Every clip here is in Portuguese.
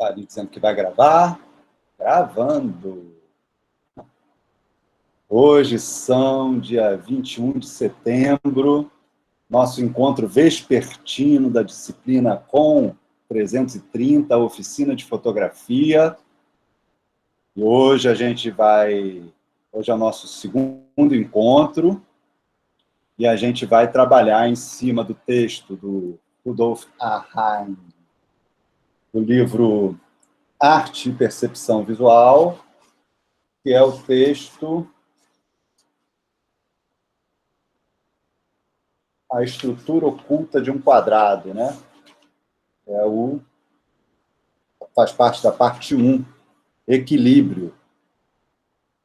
Tá ali dizendo que vai gravar. Gravando. Hoje são dia 21 de setembro, nosso encontro vespertino da disciplina com 330, oficina de fotografia. E hoje hoje é o nosso segundo encontro, e a gente vai trabalhar em cima do texto do Rudolf Arnheim, do livro Arte e Percepção Visual, que é o texto A Estrutura Oculta de um Quadrado, né? Faz parte da parte 1, Equilíbrio,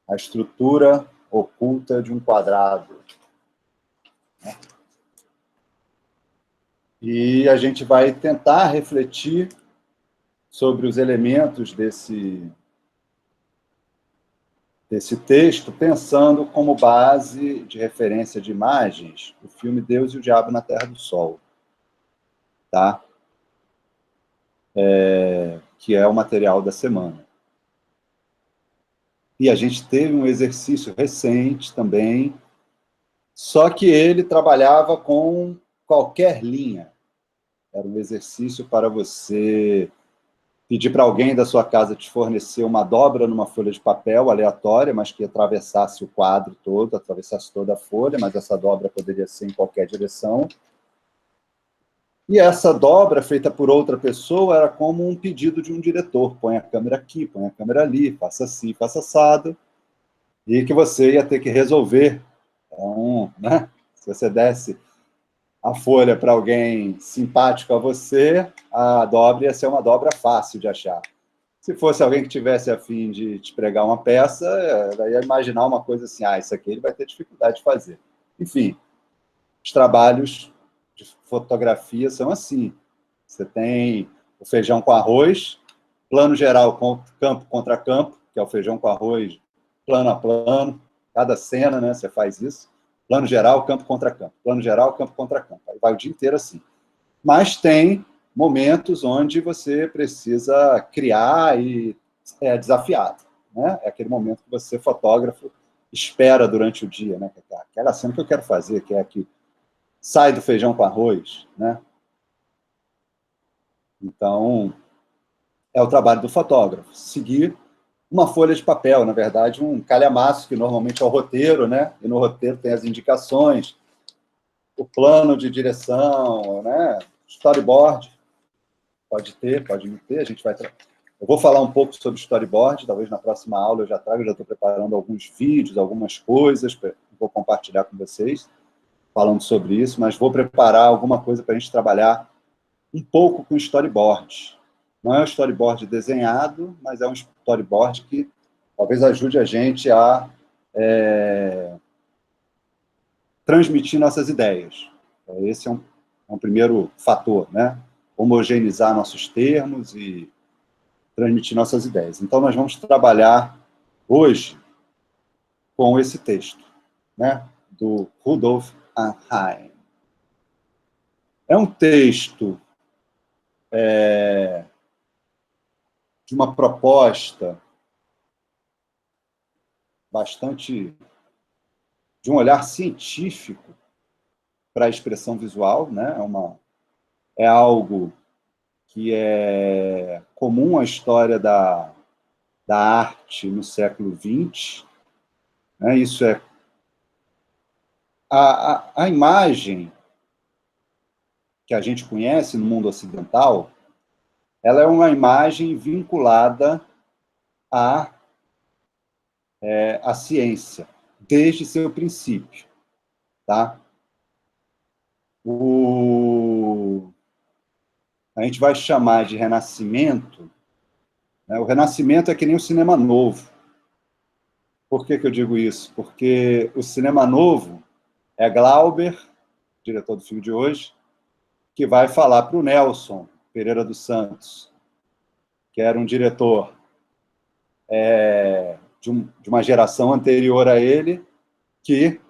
a estrutura oculta de um quadrado. E a gente vai tentar refletir sobre os elementos desse texto, pensando como base de referência de imagens o filme Deus e o Diabo na Terra do Sol, tá? Que é o material da semana. E a gente teve um exercício recente também, só que ele trabalhava com qualquer linha. Era um exercício para você pedir para alguém da sua casa te fornecer uma dobra numa folha de papel aleatória, mas que atravessasse o quadro todo, atravessasse toda a folha, mas essa dobra poderia ser em qualquer direção. E essa dobra, feita por outra pessoa, era como um pedido de um diretor. Põe a câmera aqui, põe a câmera ali, faça assim, faça assado. E que você ia ter que resolver. Então, né? Se você desse a folha para alguém simpático a você, a dobra ia ser uma dobra fácil de achar. Se fosse alguém que tivesse a fim de te pregar uma peça, ela ia imaginar uma coisa assim, isso aqui ele vai ter dificuldade de fazer. Enfim, os trabalhos de fotografia são assim. Você tem o feijão com arroz, plano geral, campo contra campo, que é o feijão com arroz, plano a plano, cada cena, né, você faz isso. Plano geral, campo contra campo. Plano geral, campo contra campo. Aí vai o dia inteiro assim. Mas tem momentos onde você precisa criar e é desafiado, né? É aquele momento que você, fotógrafo, espera durante o dia, né? Aquela cena que eu quero fazer, que é que sai do feijão com arroz, né? Então, é o trabalho do fotógrafo, seguir uma folha de papel, na verdade, um calhamaço, que normalmente é o roteiro, né? E no roteiro tem as indicações, o plano de direção, né? Storyboard, pode não ter, a gente vai... Eu vou falar um pouco sobre storyboard, talvez na próxima aula eu já trago, eu já estou preparando alguns vídeos, algumas coisas, vou compartilhar com vocês, falando sobre isso, mas vou preparar alguma coisa para a gente trabalhar um pouco com storyboard. Não é um storyboard desenhado, mas é um storyboard que talvez ajude a gente a transmitir nossas ideias. Esse é um primeiro fator, né? Homogeneizar nossos termos e transmitir nossas ideias. Então, nós vamos trabalhar hoje com esse texto, né? Do Rudolf Arnheim. É um texto de uma proposta bastante de um olhar científico para a expressão visual, né? É algo que é comum à história da arte no século XX. Né? Isso é a imagem que a gente conhece no mundo ocidental, ela é uma imagem vinculada à ciência, desde seu princípio. Tá? A gente vai chamar de Renascimento, né? O Renascimento é que nem o cinema novo. Por que eu digo isso? Porque o cinema novo é Glauber, diretor do filme de hoje, que vai falar para o Nelson Pereira dos Santos, que era um diretor de uma geração anterior a ele, que,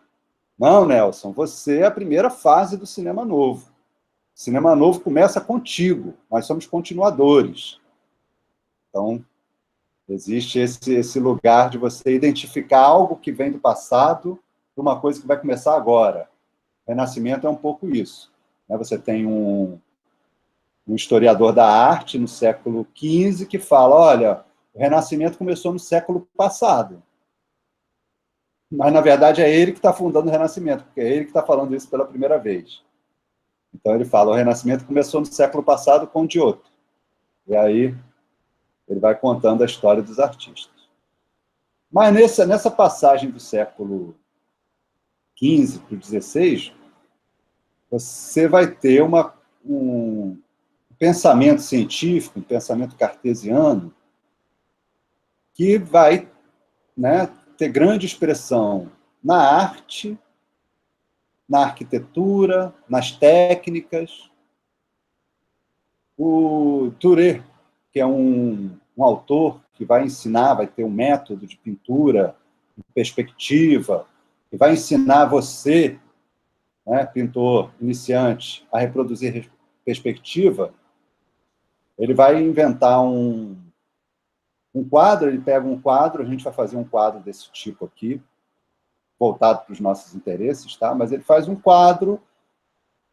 não, Nelson, você é a primeira fase do cinema novo. O cinema novo começa contigo, nós somos continuadores. Então, existe esse lugar de você identificar algo que vem do passado de uma coisa que vai começar agora. Renascimento é um pouco isso. Você tem um historiador da arte no século XV que fala, olha, o Renascimento começou no século passado. Mas, na verdade, é ele que está fundando o Renascimento, porque é ele que está falando isso pela primeira vez. Então, ele fala, o Renascimento começou no século passado com Giotto. E aí, ele vai contando a história dos artistas. Mas, nessa passagem do século XV para o XVI, você vai ter um pensamento científico, um pensamento cartesiano, que vai, né, ter grande expressão na arte, na arquitetura, nas técnicas. O Touré, que é um autor que vai ensinar, vai ter um método de pintura, de perspectiva, que vai ensinar você, né, pintor iniciante, a reproduzir perspectiva. Ele vai inventar um quadro, ele pega um quadro, a gente vai fazer um quadro desse tipo aqui, voltado para os nossos interesses, tá? Mas ele faz um quadro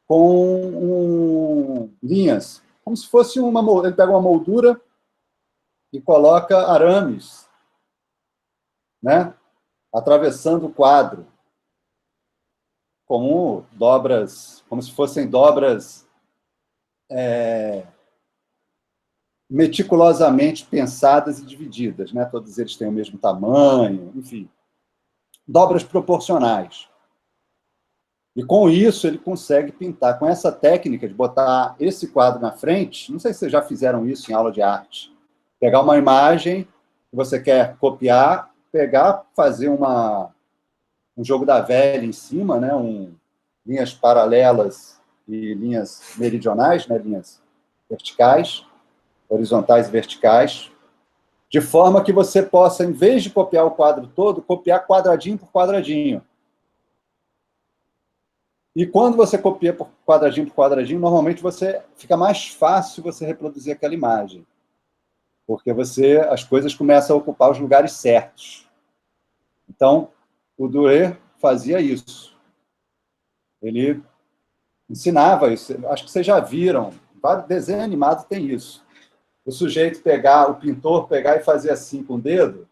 com linhas, como se fosse ele pega uma moldura e coloca arames, né? Atravessando o quadro, como dobras, como se fossem dobras meticulosamente pensadas e divididas, né? Todos eles têm o mesmo tamanho, enfim, dobras proporcionais. E com isso ele consegue pintar, com essa técnica de botar esse quadro na frente, não sei se vocês já fizeram isso em aula de arte, pegar uma imagem que você quer copiar, pegar, fazer um jogo da velha em cima, né? Linhas paralelas e linhas meridionais, né? Linhas verticais, horizontais e verticais, de forma que você possa, em vez de copiar o quadro todo, copiar quadradinho por quadradinho. E quando você copia por quadradinho, normalmente fica mais fácil você reproduzir aquela imagem, porque as coisas começam a ocupar os lugares certos. Então, o Durer fazia isso. Ele ensinava isso. Acho que vocês já viram, vários desenhos animados tem isso. O pintor pegar e fazer assim com o dedo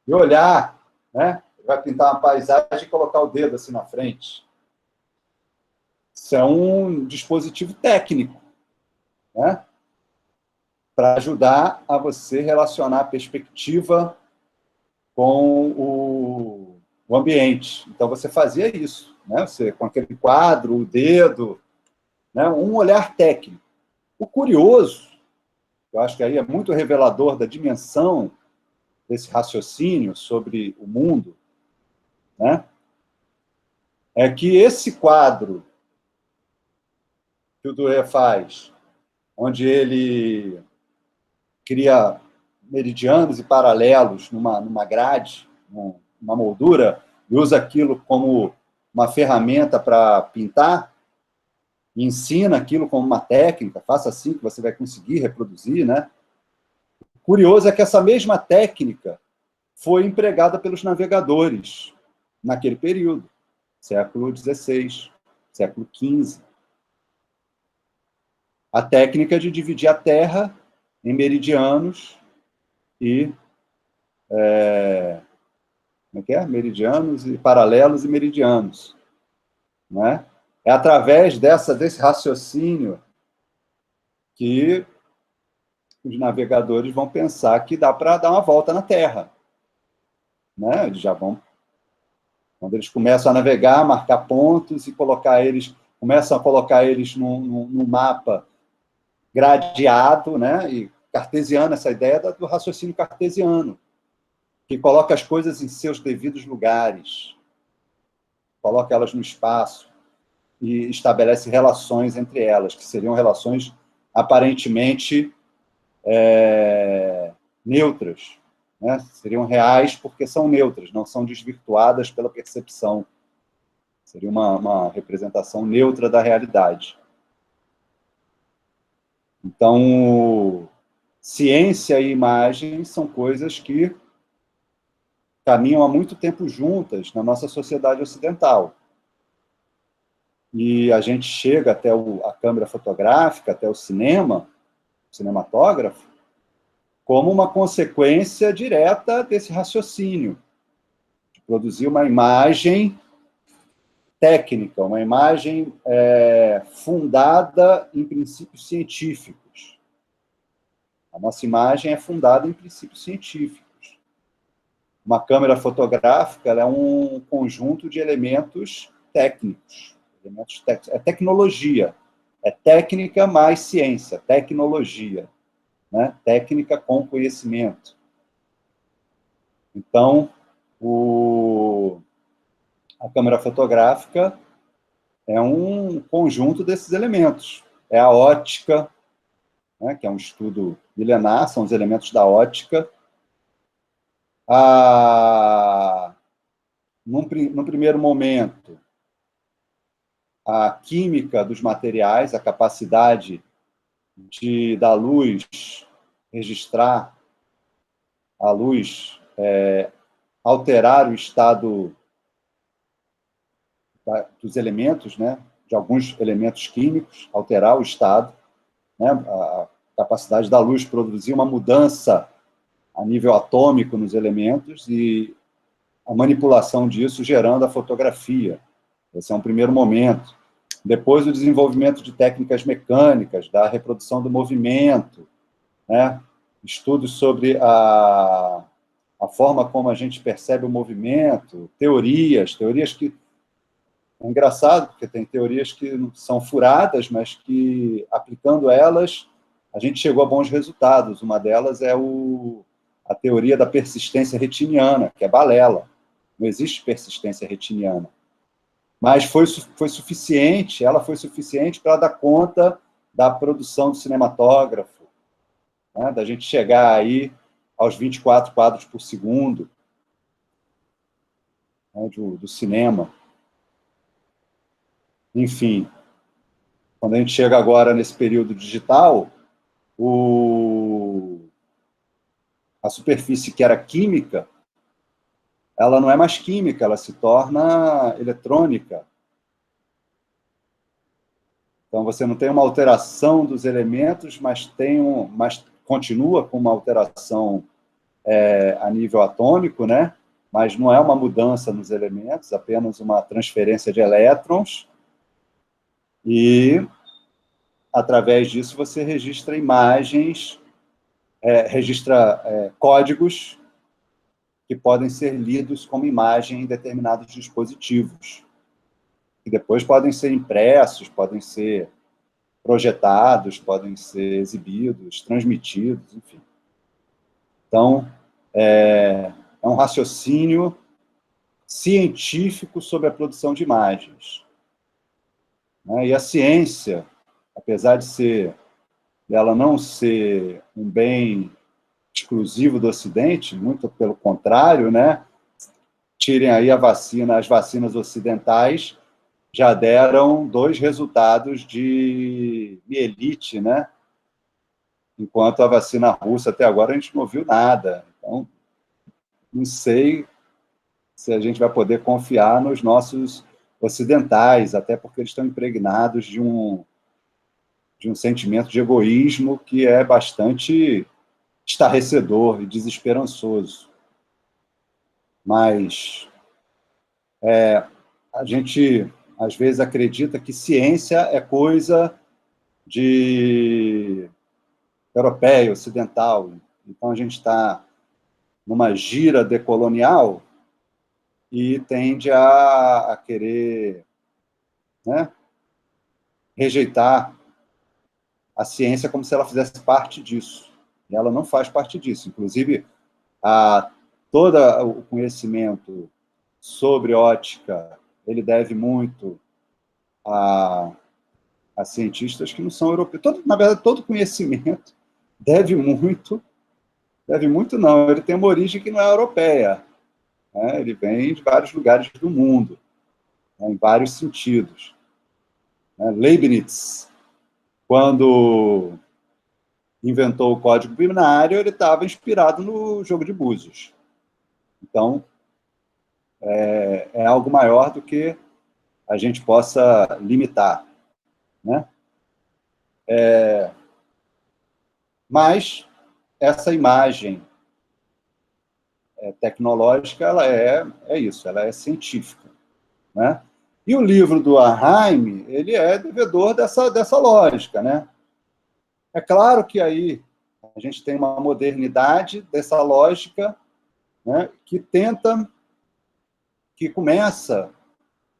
e olhar, né? Vai pintar uma paisagem e colocar o dedo assim na frente. Isso é um dispositivo técnico, né? Para ajudar a você relacionar a perspectiva com o ambiente. Então, você fazia isso, né? Você, com aquele quadro, o dedo, né? Um olhar técnico. O curioso, eu acho que aí é muito revelador da dimensão desse raciocínio sobre o mundo, né? É que esse quadro que o Durer faz, onde ele cria meridianos e paralelos numa grade, numa moldura, e usa aquilo como uma ferramenta para pintar, e ensina aquilo como uma técnica, faça assim que você vai conseguir reproduzir, né? Curioso é que essa mesma técnica foi empregada pelos navegadores naquele período, século XVI, século XV. A técnica de dividir a Terra em meridianos e como é que é? Meridianos e paralelos e meridianos, né? É através desse raciocínio que os navegadores vão pensar que dá para dar uma volta na Terra, né? Eles já vão, quando eles começam a navegar, marcar pontos e começam a colocar eles num mapa gradeado, né? E cartesiano, essa ideia do raciocínio cartesiano, que coloca as coisas em seus devidos lugares, coloca elas no espaço e estabelece relações entre elas, que seriam relações aparentemente neutras, né? Seriam reais porque são neutras, não são desvirtuadas pela percepção. Seria uma representação neutra da realidade. Então, ciência e imagem são coisas que caminham há muito tempo juntas na nossa sociedade ocidental. E a gente chega até a câmera fotográfica, até o cinema, o cinematógrafo, como uma consequência direta desse raciocínio, de produzir uma imagem técnica, uma imagem fundada em princípios científicos. A nossa imagem é fundada em princípios científicos. Uma câmera fotográfica ela é um conjunto de elementos técnicos. É tecnologia. É técnica mais ciência, tecnologia. Né? Técnica com conhecimento. Então, a câmera fotográfica é um conjunto desses elementos. É a ótica, né, que é um estudo milenar, são os elementos da ótica. Num primeiro momento, a química dos materiais, a capacidade da luz registrar a luz, alterar o estado dos elementos, né, de alguns elementos químicos, alterar o estado, né, a capacidade da luz produzir uma mudança a nível atômico nos elementos e a manipulação disso gerando a fotografia. Esse é um primeiro momento. Depois, o desenvolvimento de técnicas mecânicas, da reprodução do movimento, né? Estudos sobre a forma como a gente percebe o movimento, teorias que... É engraçado, porque tem teorias que são furadas, mas que, aplicando elas, a gente chegou a bons resultados. Uma delas é a teoria da persistência retiniana, que é balela. Não existe persistência retiniana. Mas foi suficiente, ela foi suficiente para dar conta da produção do cinematógrafo, né? Da gente chegar aí aos 24 quadros por segundo, né, do cinema. Enfim, quando a gente chega agora nesse período digital, a superfície que era química, ela não é mais química, ela se torna eletrônica. Então, você não tem uma alteração dos elementos, mas continua com uma alteração a nível atômico, né? Mas não é uma mudança nos elementos, apenas uma transferência de elétrons. E, através disso, você registra imagens, registra códigos que podem ser lidos como imagem em determinados dispositivos. Que depois podem ser impressos, podem ser projetados, podem ser exibidos, transmitidos, enfim. Então, é um raciocínio científico sobre a produção de imagens. E a ciência, apesar de ela não ser um bem exclusivo do Ocidente, muito pelo contrário, né? Tirem aí as vacinas ocidentais, já deram 2 resultados de mielite, né? Enquanto a vacina russa, até agora, a gente não ouviu nada. Então, não sei se a gente vai poder confiar nos nossos ocidentais, até porque eles estão impregnados de um sentimento de egoísmo que é bastante estarrecedor e desesperançoso. Mas a gente, às vezes, acredita que ciência é coisa de europeia, ocidental. Então, a gente está numa gira decolonial e tende a querer, né, rejeitar a ciência como se ela fizesse parte disso. E ela não faz parte disso. Inclusive, todo o conhecimento sobre ótica, ele deve muito a cientistas que não são europeus. Na verdade, todo conhecimento deve muito não, ele tem uma origem que não é europeia. Né? Ele vem de vários lugares do mundo, né, em vários sentidos. Leibniz, quando inventou o código binário, ele estava inspirado no jogo de búzios. Então, é algo maior do que a gente possa limitar, né? Mas essa imagem tecnológica, ela é isso, ela é científica, né? E o livro do Arnheim, ele é devedor dessa lógica, né? É claro que aí a gente tem uma modernidade dessa lógica, né, que começa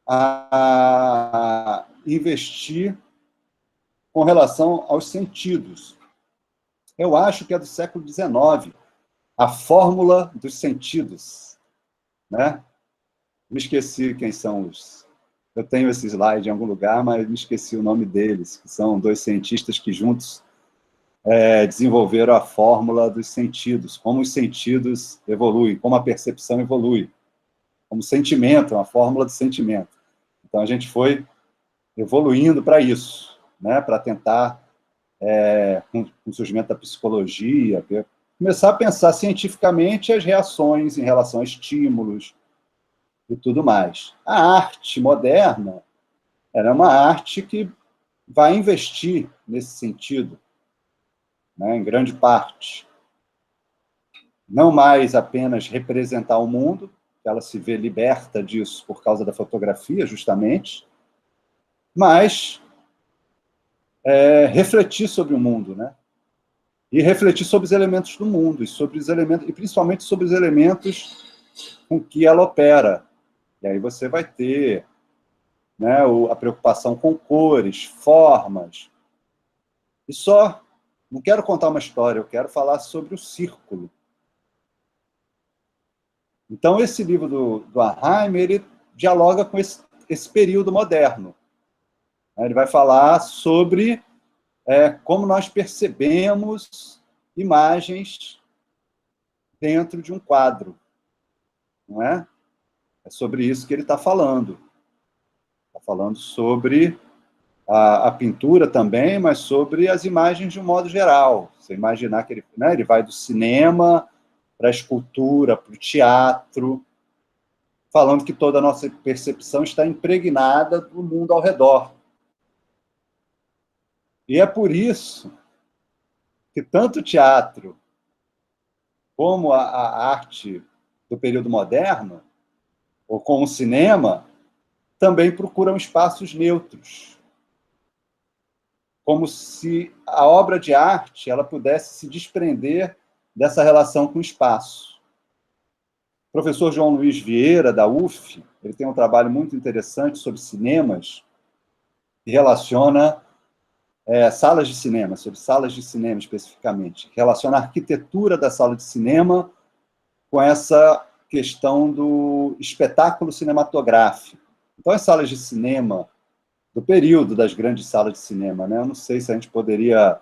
a investir com relação aos sentidos. Eu acho que é do século XIX, a fórmula dos sentidos, né? Me esqueci quem são os... Eu tenho esse slide em algum lugar, mas me esqueci o nome deles, que são dois cientistas que juntos desenvolveram a fórmula dos sentidos, como os sentidos evoluem, como a percepção evolui, como sentimento, uma fórmula de sentimento. Então, a gente foi evoluindo para isso, né? Para tentar, com o surgimento da psicologia, começar a pensar cientificamente as reações em relação a estímulos e tudo mais. A arte moderna era uma arte que vai investir nesse sentido, né, em grande parte. Não mais apenas representar o mundo, que ela se vê liberta disso por causa da fotografia, justamente, mas refletir sobre o mundo, né? E refletir sobre os elementos do mundo, e principalmente sobre os elementos com que ela opera. E aí você vai ter, né, a preocupação com cores, formas. E só, não quero contar uma história, eu quero falar sobre o círculo. Então, esse livro do Arnheim, ele dialoga com esse período moderno. Ele vai falar sobre como nós percebemos imagens dentro de um quadro, não é? É sobre isso que ele está falando. Está falando sobre a pintura também, mas sobre as imagens de um modo geral. Você imaginar que ele vai do cinema para a escultura, para o teatro, falando que toda a nossa percepção está impregnada do mundo ao redor. E é por isso que tanto o teatro como a arte do período moderno, ou como o cinema, também procuram espaços neutros. Como se a obra de arte ela pudesse se desprender dessa relação com o espaço. O professor João Luiz Vieira, da UF, ele tem um trabalho muito interessante sobre cinemas, que relaciona salas de cinema, sobre salas de cinema especificamente, relaciona a arquitetura da sala de cinema com essa questão do espetáculo cinematográfico. Então, as salas de cinema do período das grandes salas de cinema, né? Eu não sei se a gente poderia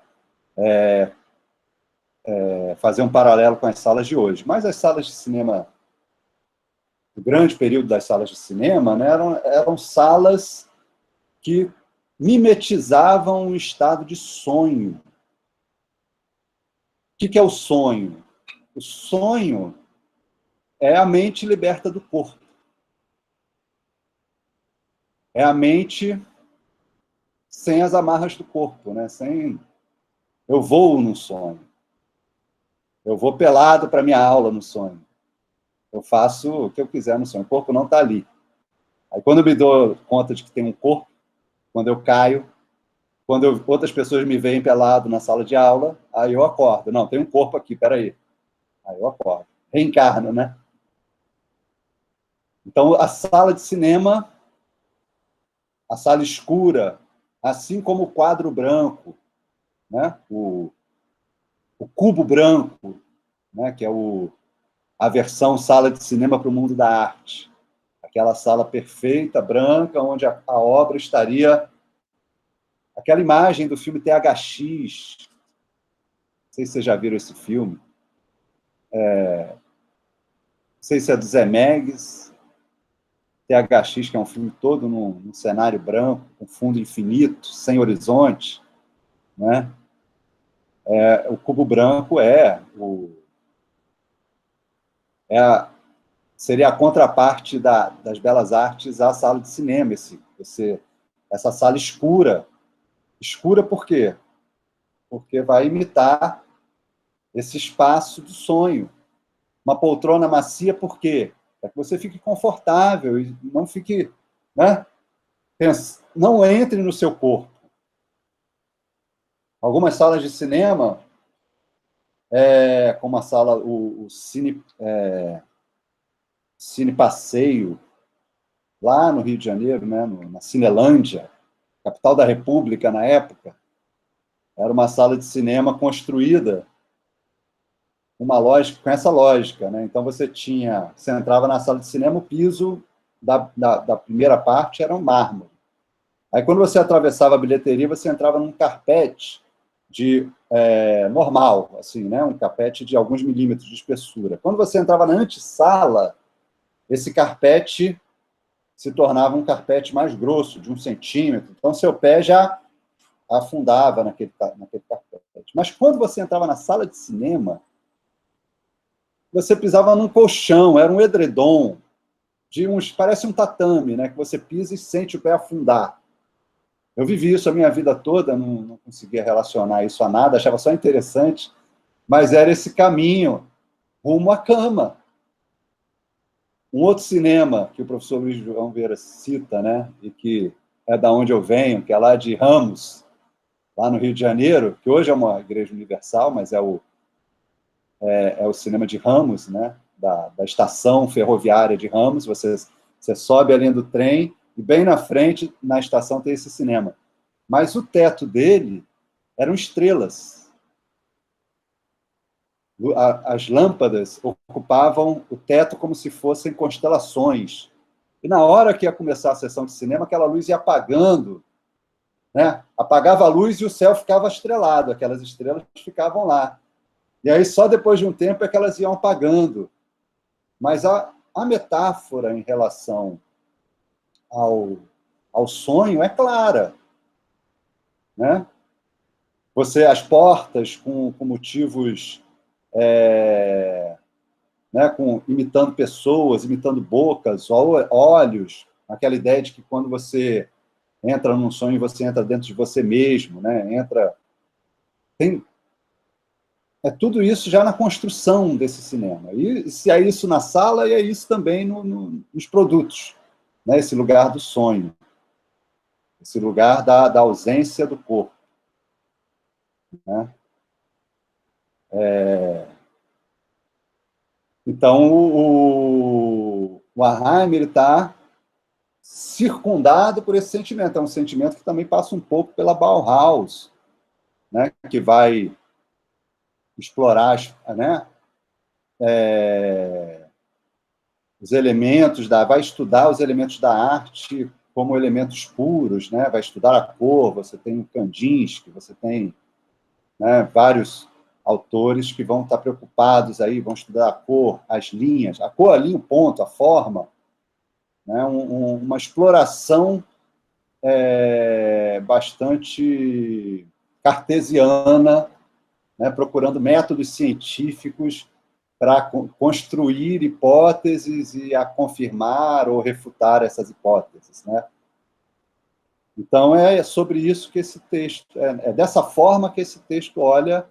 fazer um paralelo com as salas de hoje, mas as salas de cinema, o grande período das salas de cinema, né, eram salas que mimetizavam um estado de sonho. O que é o sonho? O sonho é a mente liberta do corpo. É a mente sem as amarras do corpo, né? Eu voo no sonho. Eu vou pelado para minha aula no sonho. Eu faço o que eu quiser no sonho. O corpo não está ali. Aí, quando eu me dou conta de que tem um corpo, quando eu caio, quando outras pessoas me veem pelado na sala de aula, aí eu acordo. Não, tem um corpo aqui, peraí. Aí eu acordo. Reencarno, né? Então, a sala de cinema, a sala escura, assim como o quadro branco, né? O cubo branco, né? Que é a versão sala de cinema para o mundo da arte. Aquela sala perfeita, branca, onde a obra estaria... Aquela imagem do filme THX, não sei se vocês já viram esse filme, não sei se é do Zemeckis, THX, que é um filme todo num cenário branco, com fundo infinito, sem horizonte, né? O cubo branco seria a contraparte das belas artes à sala de cinema, essa sala escura. Escura por quê? Porque vai imitar esse espaço do sonho. Uma poltrona macia, por quê? Para que você fique confortável e não fique, né? Não entre no seu corpo. Algumas salas de cinema, como a sala, o Cine Passeio, lá no Rio de Janeiro, né, na Cinelândia, capital da República na época, era uma sala de cinema construída com essa lógica, né? Então você entrava na sala de cinema, o piso da primeira parte era um mármore. Aí quando você atravessava a bilheteria, você entrava num carpete normal, assim, né? Um carpete de alguns milímetros de espessura. Quando você entrava na antessala, esse carpete se tornava um carpete mais grosso, de 1 centímetro. Então, seu pé já afundava naquele carpete. Mas quando você entrava na sala de cinema, você pisava num colchão, era um edredom, parece um tatame, né? Que você pisa e sente o pé afundar. Eu vivi isso a minha vida toda, não conseguia relacionar isso a nada, achava só interessante, mas era esse caminho rumo à cama. Um outro cinema que o professor Luiz João Vieira cita, né, e que é da onde eu venho, que é lá de Ramos, lá no Rio de Janeiro, que hoje é uma igreja universal, mas é o cinema de Ramos, né, da estação ferroviária de Ramos. Você sobe ali do trem e bem na frente, na estação, tem esse cinema. Mas o teto dele eram estrelas. As lâmpadas ocupavam o teto como se fossem constelações. E na hora que ia começar a sessão de cinema, aquela luz ia apagando, né? Apagava a luz e o céu ficava estrelado, aquelas estrelas ficavam lá. E aí, só depois de um tempo, é que elas iam apagando. Mas a metáfora em relação ao sonho é clara, né? As portas com motivos, né, imitando pessoas, imitando bocas, olhos, aquela ideia de que quando você entra num sonho, você entra dentro de você mesmo, né? É tudo isso já na construção desse cinema. E se é isso na sala, e é isso também nos produtos, né? Esse lugar do sonho, esse lugar da ausência do corpo, né? Então, o Arnheim está circundado por esse sentimento. É um sentimento que também passa um pouco pela Bauhaus, né? Que vai explorar, né? Os elementos vai estudar os elementos da arte como elementos puros, né? Vai estudar a cor. Você tem o Kandinsky, você tem, né, vários autores que vão estar preocupados aí, vão estudar a cor, as linhas, a cor, a linha, o ponto, a forma, né? Uma exploração bastante cartesiana, né? Procurando métodos científicos para construir hipóteses e a confirmar ou refutar essas hipóteses, né? Então, é sobre isso que esse texto... É dessa forma que esse texto olha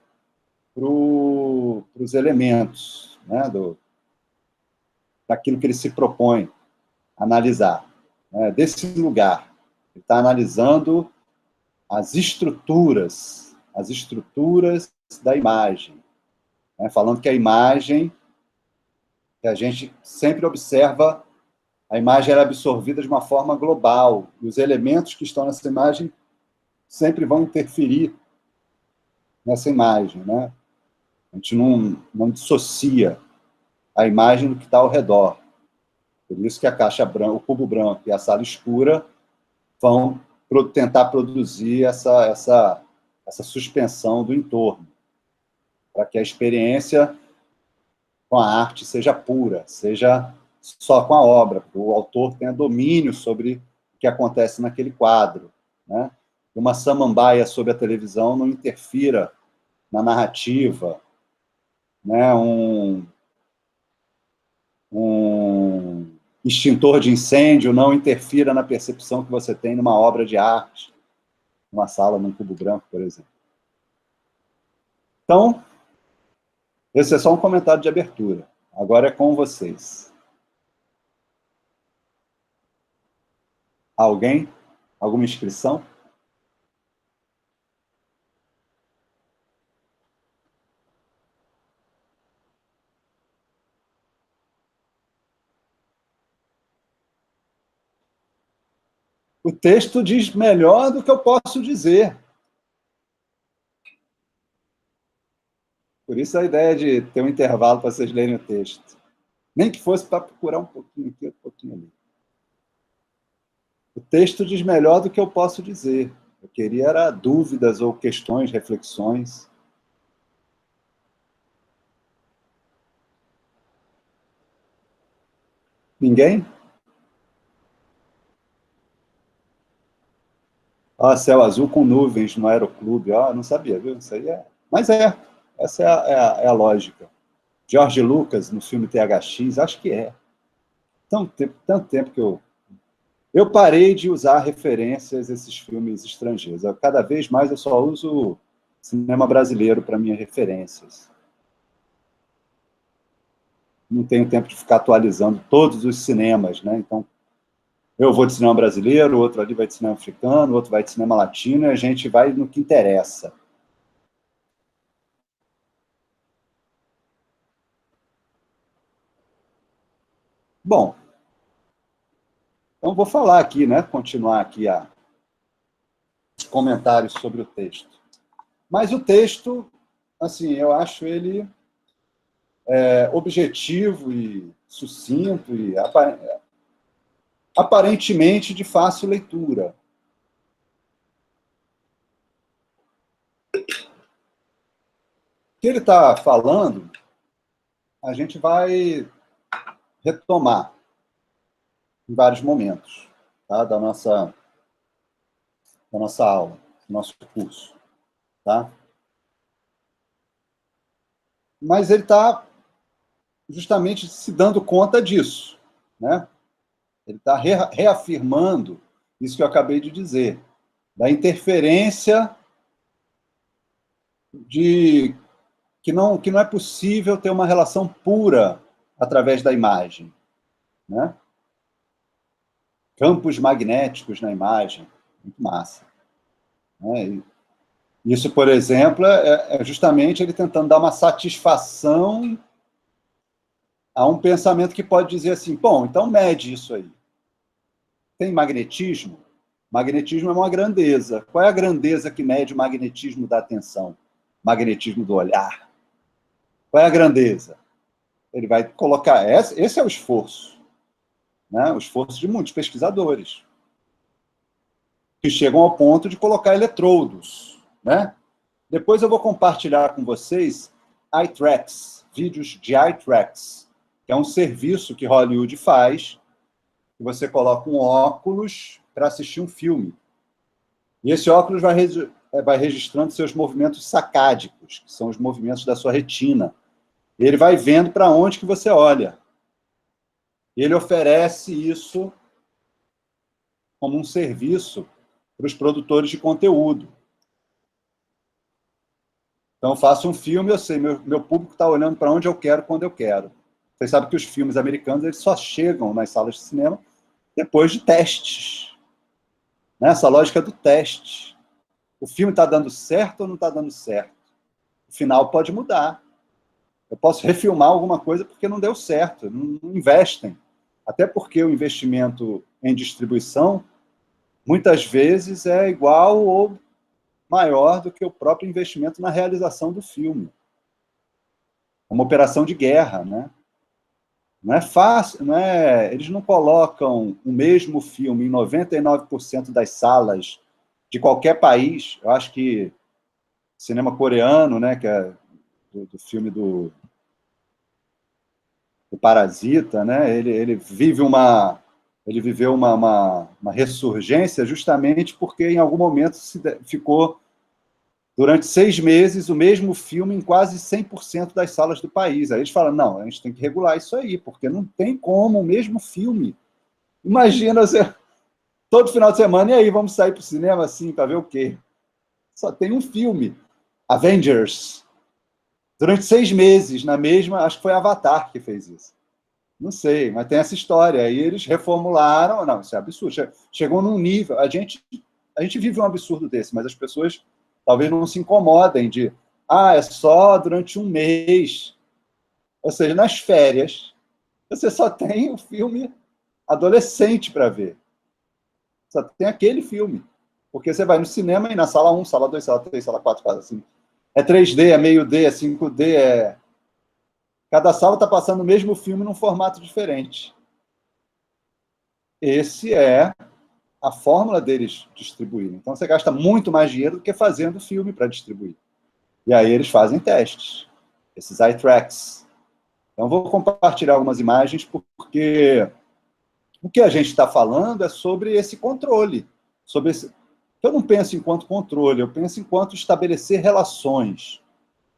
para os elementos, né, daquilo que ele se propõe a analisar, né? Desse lugar. Ele está analisando as estruturas da imagem, né? Falando que a imagem, que a gente sempre observa, a imagem era absorvida de uma forma global, e os elementos que estão nessa imagem sempre vão interferir nessa imagem, né? A gente não dissocia a imagem do que está ao redor. Por isso que a caixa branca, o cubo branco e a sala escura vão tentar produzir essa suspensão do entorno, para que a experiência com a arte seja pura, seja só com a obra, que o autor tenha domínio sobre o que acontece naquele quadro, né? Uma samambaia sobre a televisão não interfira na narrativa, né? Um extintor de incêndio não interfira na percepção que você tem numa obra de arte, numa sala, num cubo branco, por exemplo. Então, esse é só um comentário de abertura. Agora é com vocês. Alguém? Alguma inscrição? O texto diz melhor do que eu posso dizer. Por isso a ideia de ter um intervalo para vocês lerem o texto. Nem que fosse para procurar um pouquinho aqui, um pouquinho ali. O texto diz melhor do que eu posso dizer. Eu queria era dúvidas ou questões, reflexões. Ninguém? Ah, céu azul com nuvens no aeroclube. Ah, não sabia, viu? Isso aí é... Mas essa é a lógica. George Lucas, no filme THX, acho que é. Tanto tempo que eu parei de usar referências a esses filmes estrangeiros. Cada vez mais eu só uso cinema brasileiro para minhas referências. Não tenho tempo de ficar atualizando todos os cinemas, né? Então, eu vou de cinema brasileiro, o outro ali vai de cinema africano, o outro vai de cinema latino, e a gente vai no que interessa. Bom, então vou falar aqui, né? Continuar aqui os comentários sobre o texto. Mas o texto, assim, eu acho ele objetivo e sucinto e aparentemente de fácil leitura. O que ele está falando, a gente vai retomar em vários momentos, tá? da nossa aula, do nosso curso. Tá? Mas ele está justamente se dando conta disso. Né? Ele está reafirmando isso que eu acabei de dizer, da interferência de que não é possível ter uma relação pura através da imagem. Né? Campos magnéticos na imagem, muito massa. Né? Isso, por exemplo, é justamente ele tentando dar uma satisfação a um pensamento que pode dizer assim, bom, então mede isso aí. Tem magnetismo? Magnetismo é uma grandeza. Qual é a grandeza que mede o magnetismo da atenção? Magnetismo do olhar. Qual é a grandeza? Ele vai colocar... Esse é o esforço. Né? O esforço de muitos pesquisadores. Que chegam ao ponto de colocar eletrodos. Né? Depois eu vou compartilhar com vocês eye tracks, vídeos de eye tracks, que é um serviço que Hollywood faz, que você coloca um óculos para assistir um filme. E esse óculos vai registrando seus movimentos sacádicos, que são os movimentos da sua retina. E ele vai vendo para onde que você olha. E ele oferece isso como um serviço para os produtores de conteúdo. Então, eu faço um filme, eu sei, meu público está olhando para onde eu quero, quando eu quero. Vocês sabem que os filmes americanos eles só chegam nas salas de cinema depois de testes. Né? Essa lógica do teste. O filme está dando certo ou não está dando certo? O final pode mudar. Eu posso refilmar alguma coisa porque não deu certo, não investem. Até porque o investimento em distribuição, muitas vezes, é igual ou maior do que o próprio investimento na realização do filme. É uma operação de guerra, né? Não é fácil, eles não colocam o mesmo filme em 99% das salas de qualquer país. Eu acho que cinema coreano, né, que é do filme do Parasita, né, ele viveu uma ressurgência justamente porque em algum momento ficou durante 6 meses, o mesmo filme em quase 100% das salas do país. Aí eles falam, não, a gente tem que regular isso aí, porque não tem como o mesmo filme. Imagina você, todo final de semana, e aí, vamos sair para o cinema assim, para ver o quê? Só tem um filme, Avengers. Durante 6 meses, na mesma, acho que foi Avatar que fez isso. Não sei, mas tem essa história. Aí eles reformularam, não, isso é absurdo. Chegou num nível, a gente vive um absurdo desse, mas as pessoas talvez não se incomodem de, é só durante um mês. Ou seja, nas férias, você só tem o filme adolescente para ver. Só tem aquele filme. Porque você vai no cinema e na sala 1, sala 2, sala 3, sala 4, sala 5. É 3D, é meio D, é 5D, cada sala está passando o mesmo filme num formato diferente. Esse é a fórmula deles distribuírem. Então, você gasta muito mais dinheiro do que fazendo filme para distribuir. E aí eles fazem testes, esses eye tracks. Então, vou compartilhar algumas imagens, porque o que a gente está falando é sobre esse controle. Eu não penso enquanto controle, eu penso enquanto estabelecer relações,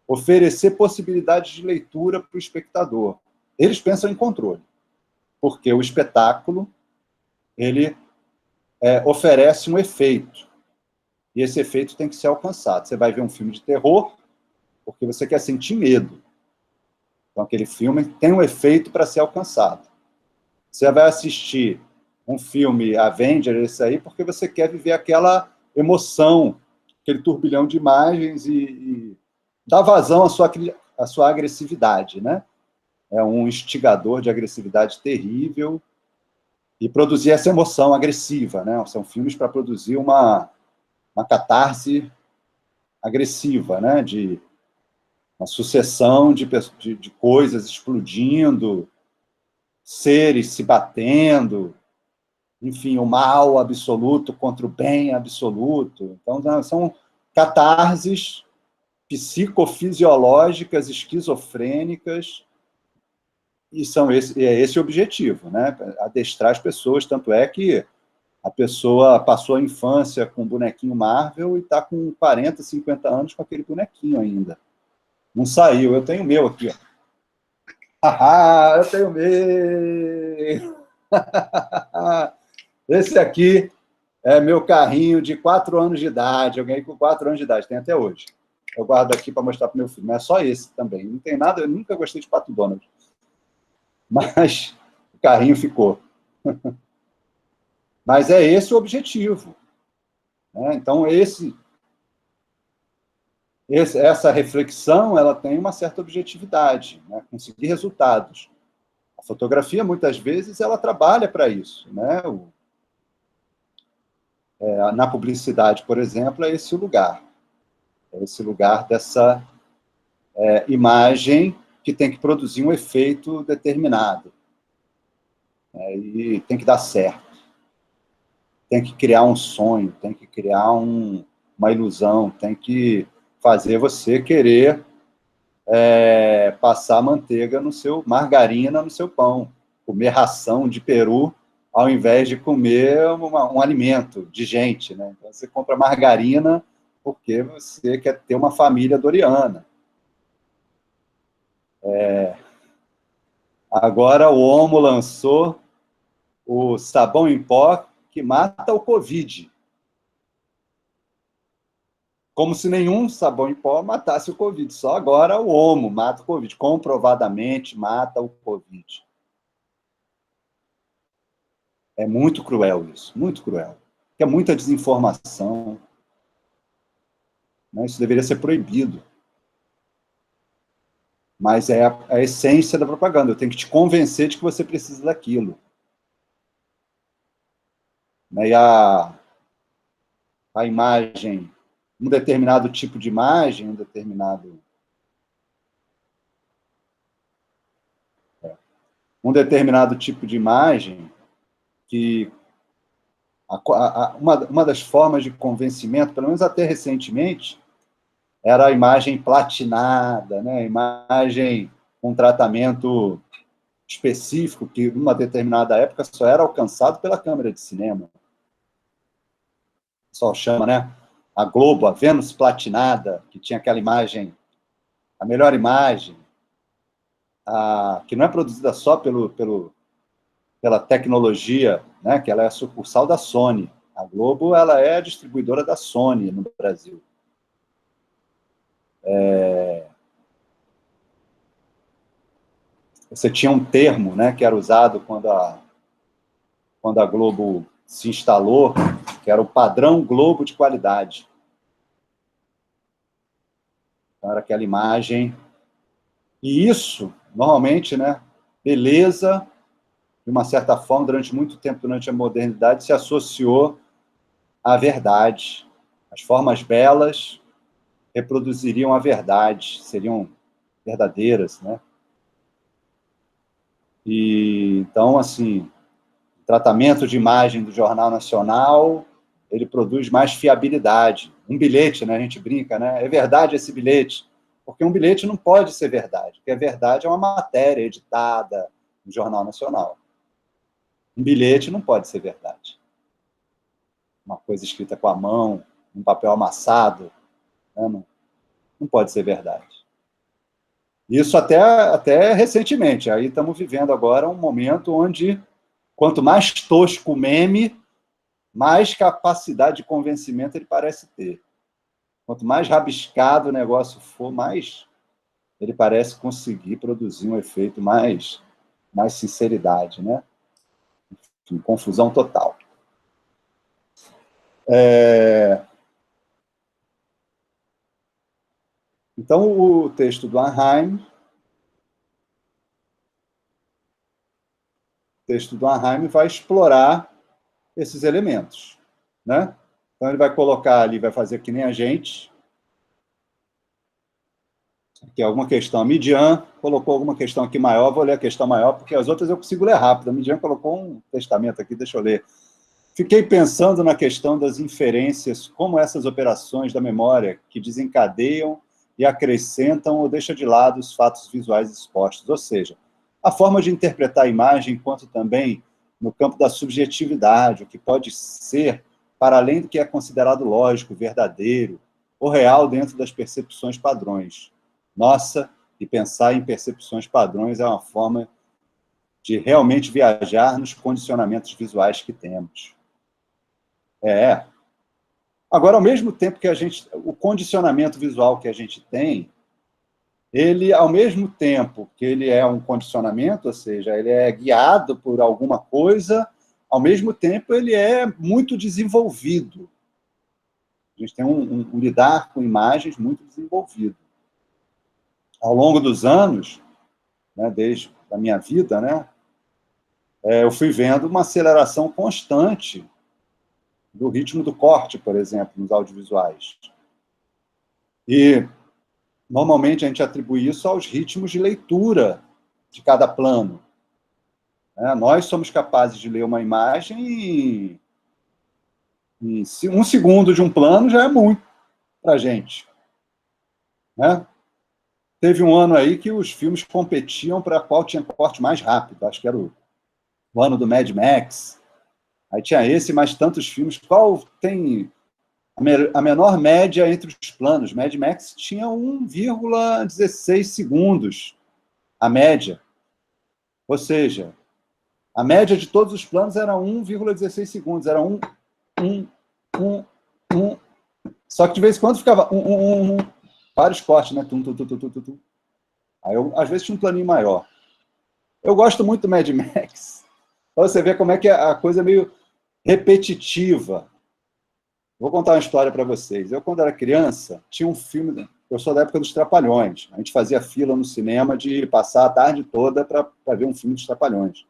oferecer possibilidades de leitura para o espectador. Eles pensam em controle, porque o espetáculo ele oferece um efeito, e esse efeito tem que ser alcançado. Você vai ver um filme de terror porque você quer sentir medo. Então, aquele filme tem um efeito para ser alcançado. Você vai assistir um filme Avenger, esse aí, porque você quer viver aquela emoção, aquele turbilhão de imagens e dar vazão à sua agressividade, né? É um instigador de agressividade terrível e produzir essa emoção agressiva, né? São filmes para produzir uma catarse agressiva, né? De uma sucessão de coisas explodindo, seres se batendo, enfim, o mal absoluto contra o bem absoluto. Então, são catarses psicofisiológicas, esquizofrênicas, e é esse o objetivo, né? Adestrar as pessoas, tanto é que a pessoa passou a infância com um bonequinho Marvel e está com 40, 50 anos com aquele bonequinho ainda. Não saiu, eu tenho o meu aqui, ó. Eu tenho o meu! Esse aqui é meu carrinho de 4 anos de idade, eu ganhei com 4 anos de idade, tem até hoje. Eu guardo aqui para mostrar para o meu filho, mas é só esse também. Não tem nada, eu nunca gostei de Pato Donald. Mas o carrinho ficou. Mas é esse o objetivo, né? Então, essa reflexão ela tem uma certa objetividade, né? Conseguir resultados. A fotografia, muitas vezes, ela trabalha para isso, né? Na publicidade, por exemplo, é esse o lugar. É esse lugar dessa imagem que tem que produzir um efeito determinado. E tem que dar certo. Tem que criar um sonho, tem que criar uma ilusão, tem que fazer você querer passar margarina no seu pão, comer ração de peru, ao invés de comer um alimento de gente, né? Então, você compra margarina porque você quer ter uma família doriana. Agora o Omo lançou o sabão em pó que mata o Covid. Como se nenhum sabão em pó matasse o Covid. Só agora o Omo mata o Covid. Comprovadamente mata o Covid. É muito cruel isso, muito cruel. Porque é muita desinformação. Né? Isso deveria ser proibido. Mas é a essência da propaganda. Eu tenho que te convencer de que você precisa daquilo. E a imagem, um determinado tipo de imagem, um determinado tipo de imagem que uma das formas de convencimento, pelo menos até recentemente, era a imagem platinada, né? A imagem com tratamento específico, que numa determinada época só era alcançado pela câmera de cinema. O pessoal chama, né? a Globo, a Vênus Platinada, que tinha aquela imagem, a melhor imagem, que não é produzida só pela tecnologia, né, que ela é a sucursal da Sony. A Globo, ela é a distribuidora da Sony no Brasil. Você tinha um termo, né, que era usado quando a Globo se instalou, que era o padrão Globo de qualidade. Então, era aquela imagem. E isso, normalmente, né, beleza, de uma certa forma, durante muito tempo, durante a modernidade, se associou à verdade. As formas belas reproduziriam a verdade, seriam verdadeiras, né? E, então, assim, o tratamento de imagem do Jornal Nacional, ele produz mais fiabilidade. Um bilhete, né, a gente brinca, né? É verdade esse bilhete? Porque um bilhete não pode ser verdade, porque a verdade é uma matéria editada no Jornal Nacional. Um bilhete não pode ser verdade. Uma coisa escrita com a mão, um papel amassado, né? Não pode ser verdade. Isso até recentemente. Aí estamos vivendo agora um momento onde, quanto mais tosco o meme, mais capacidade de convencimento ele parece ter. Quanto mais rabiscado o negócio for, mais ele parece conseguir produzir um efeito mais sinceridade, né? Enfim, confusão total. Então, o texto do Arnheim vai explorar esses elementos, né? Então, ele vai colocar ali, vai fazer que nem a gente, que é alguma questão. A Midian colocou alguma questão aqui maior, vou ler a questão maior, porque as outras eu consigo ler rápido. A Midian colocou um testamento aqui, deixa eu ler. Fiquei pensando na questão das inferências, como essas operações da memória que desencadeiam e acrescentam ou deixam de lado os fatos visuais expostos, ou seja, a forma de interpretar a imagem, quanto também no campo da subjetividade, o que pode ser para além do que é considerado lógico, verdadeiro ou real dentro das percepções padrões. Nossa, e pensar em percepções padrões é uma forma de realmente viajar nos condicionamentos visuais que temos. Agora, ao mesmo tempo que o condicionamento visual que a gente tem, ele, ao mesmo tempo que ele é um condicionamento, ou seja, ele é guiado por alguma coisa, ao mesmo tempo ele é muito desenvolvido. A gente tem um lidar com imagens muito desenvolvido. Ao longo dos anos, né, desde a minha vida, né, eu fui vendo uma aceleração constante do ritmo do corte, por exemplo, nos audiovisuais. E, normalmente, a gente atribui isso aos ritmos de leitura de cada plano. Nós somos capazes de ler uma imagem e um segundo de um plano já é muito para a gente. Né? Teve um ano aí que os filmes competiam para qual tinha corte mais rápido. Acho que era o ano do Mad Max. Aí tinha esse, mais tantos filmes. Qual tem a menor média entre os planos? Mad Max tinha 1,16 segundos, a média. Ou seja, a média de todos os planos era 1,16 segundos. Era 1. Só que de vez em quando ficava vários cortes, né? Tum, tum, tum, tum, tum, tum. Aí às vezes tinha um planinho maior. Eu gosto muito do Mad Max. Para você ver como é que a coisa é meio repetitiva. Vou contar uma história para vocês. Eu, quando era criança, tinha um filme... Eu sou da época dos Trapalhões. A gente fazia fila no cinema de passar a tarde toda para ver um filme dos Trapalhões.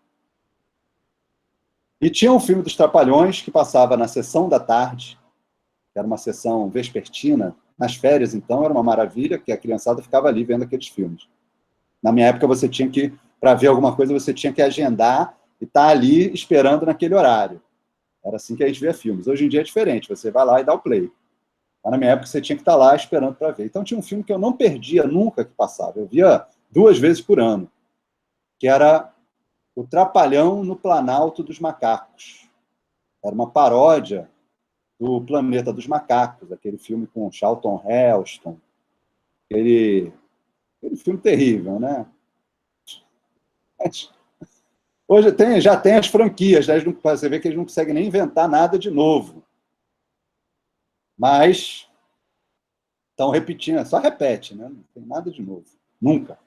E tinha um filme dos Trapalhões que passava na sessão da tarde, que era uma sessão vespertina. Nas férias, então, era uma maravilha, porque a criançada ficava ali vendo aqueles filmes. Na minha época, você tinha que, para ver alguma coisa, você tinha que agendar e estar ali esperando naquele horário. Era assim que a gente via filmes. Hoje em dia é diferente, você vai lá e dá o play. Mas na minha época você tinha que estar lá esperando para ver. Então tinha um filme que eu não perdia nunca que passava. Eu via 2 vezes por ano, que era O Trapalhão no Planalto dos Macacos. Era uma paródia do Planeta dos Macacos, aquele filme com Charlton Heston, aquele filme terrível, né? Mas hoje já tem as franquias, né? Você vê que eles não conseguem nem inventar nada de novo. Mas estão repetindo, só repete, né? Não tem nada de novo. Nunca.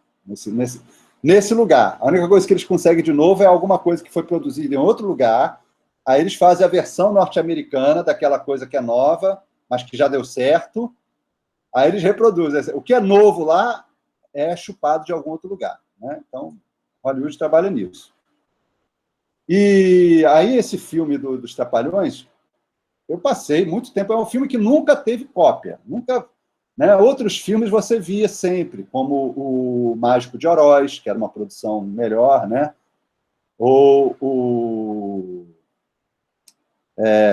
Nesse lugar. A única coisa que eles conseguem de novo é alguma coisa que foi produzida em outro lugar. Aí eles fazem a versão norte-americana daquela coisa que é nova, mas que já deu certo. Aí eles reproduzem. O que é novo lá é chupado de algum outro lugar, né? Então, Hollywood trabalha nisso. E aí esse filme dos Trapalhões, eu passei muito tempo, é um filme que nunca teve cópia, nunca, né? Outros filmes você via sempre, como o Mágico de Oroz, que era uma produção melhor, né? Ou o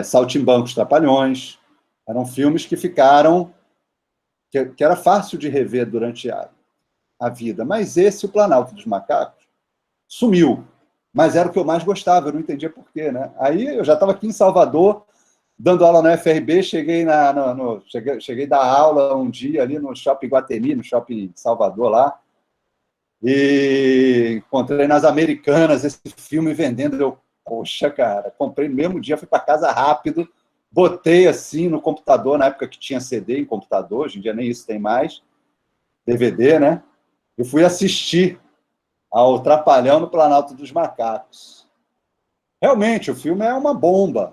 Saltimbancos Trapalhões, eram filmes que ficaram, que era fácil de rever durante a vida, mas esse, o Planalto dos Macacos, sumiu, mas era o que eu mais gostava, eu não entendia por quê, né? Aí eu já estava aqui em Salvador, dando aula na UFRB, cheguei a dar aula um dia ali no Shopping Guatemi, no Shopping Salvador lá, e encontrei nas Americanas esse filme vendendo. Eu, poxa, cara, comprei no mesmo dia, fui para casa rápido, botei assim no computador, na época que tinha CD em computador, hoje em dia nem isso tem mais, DVD, né? Eu fui assistir ao Trapalhão no Planalto dos Macacos. Realmente, o filme é uma bomba.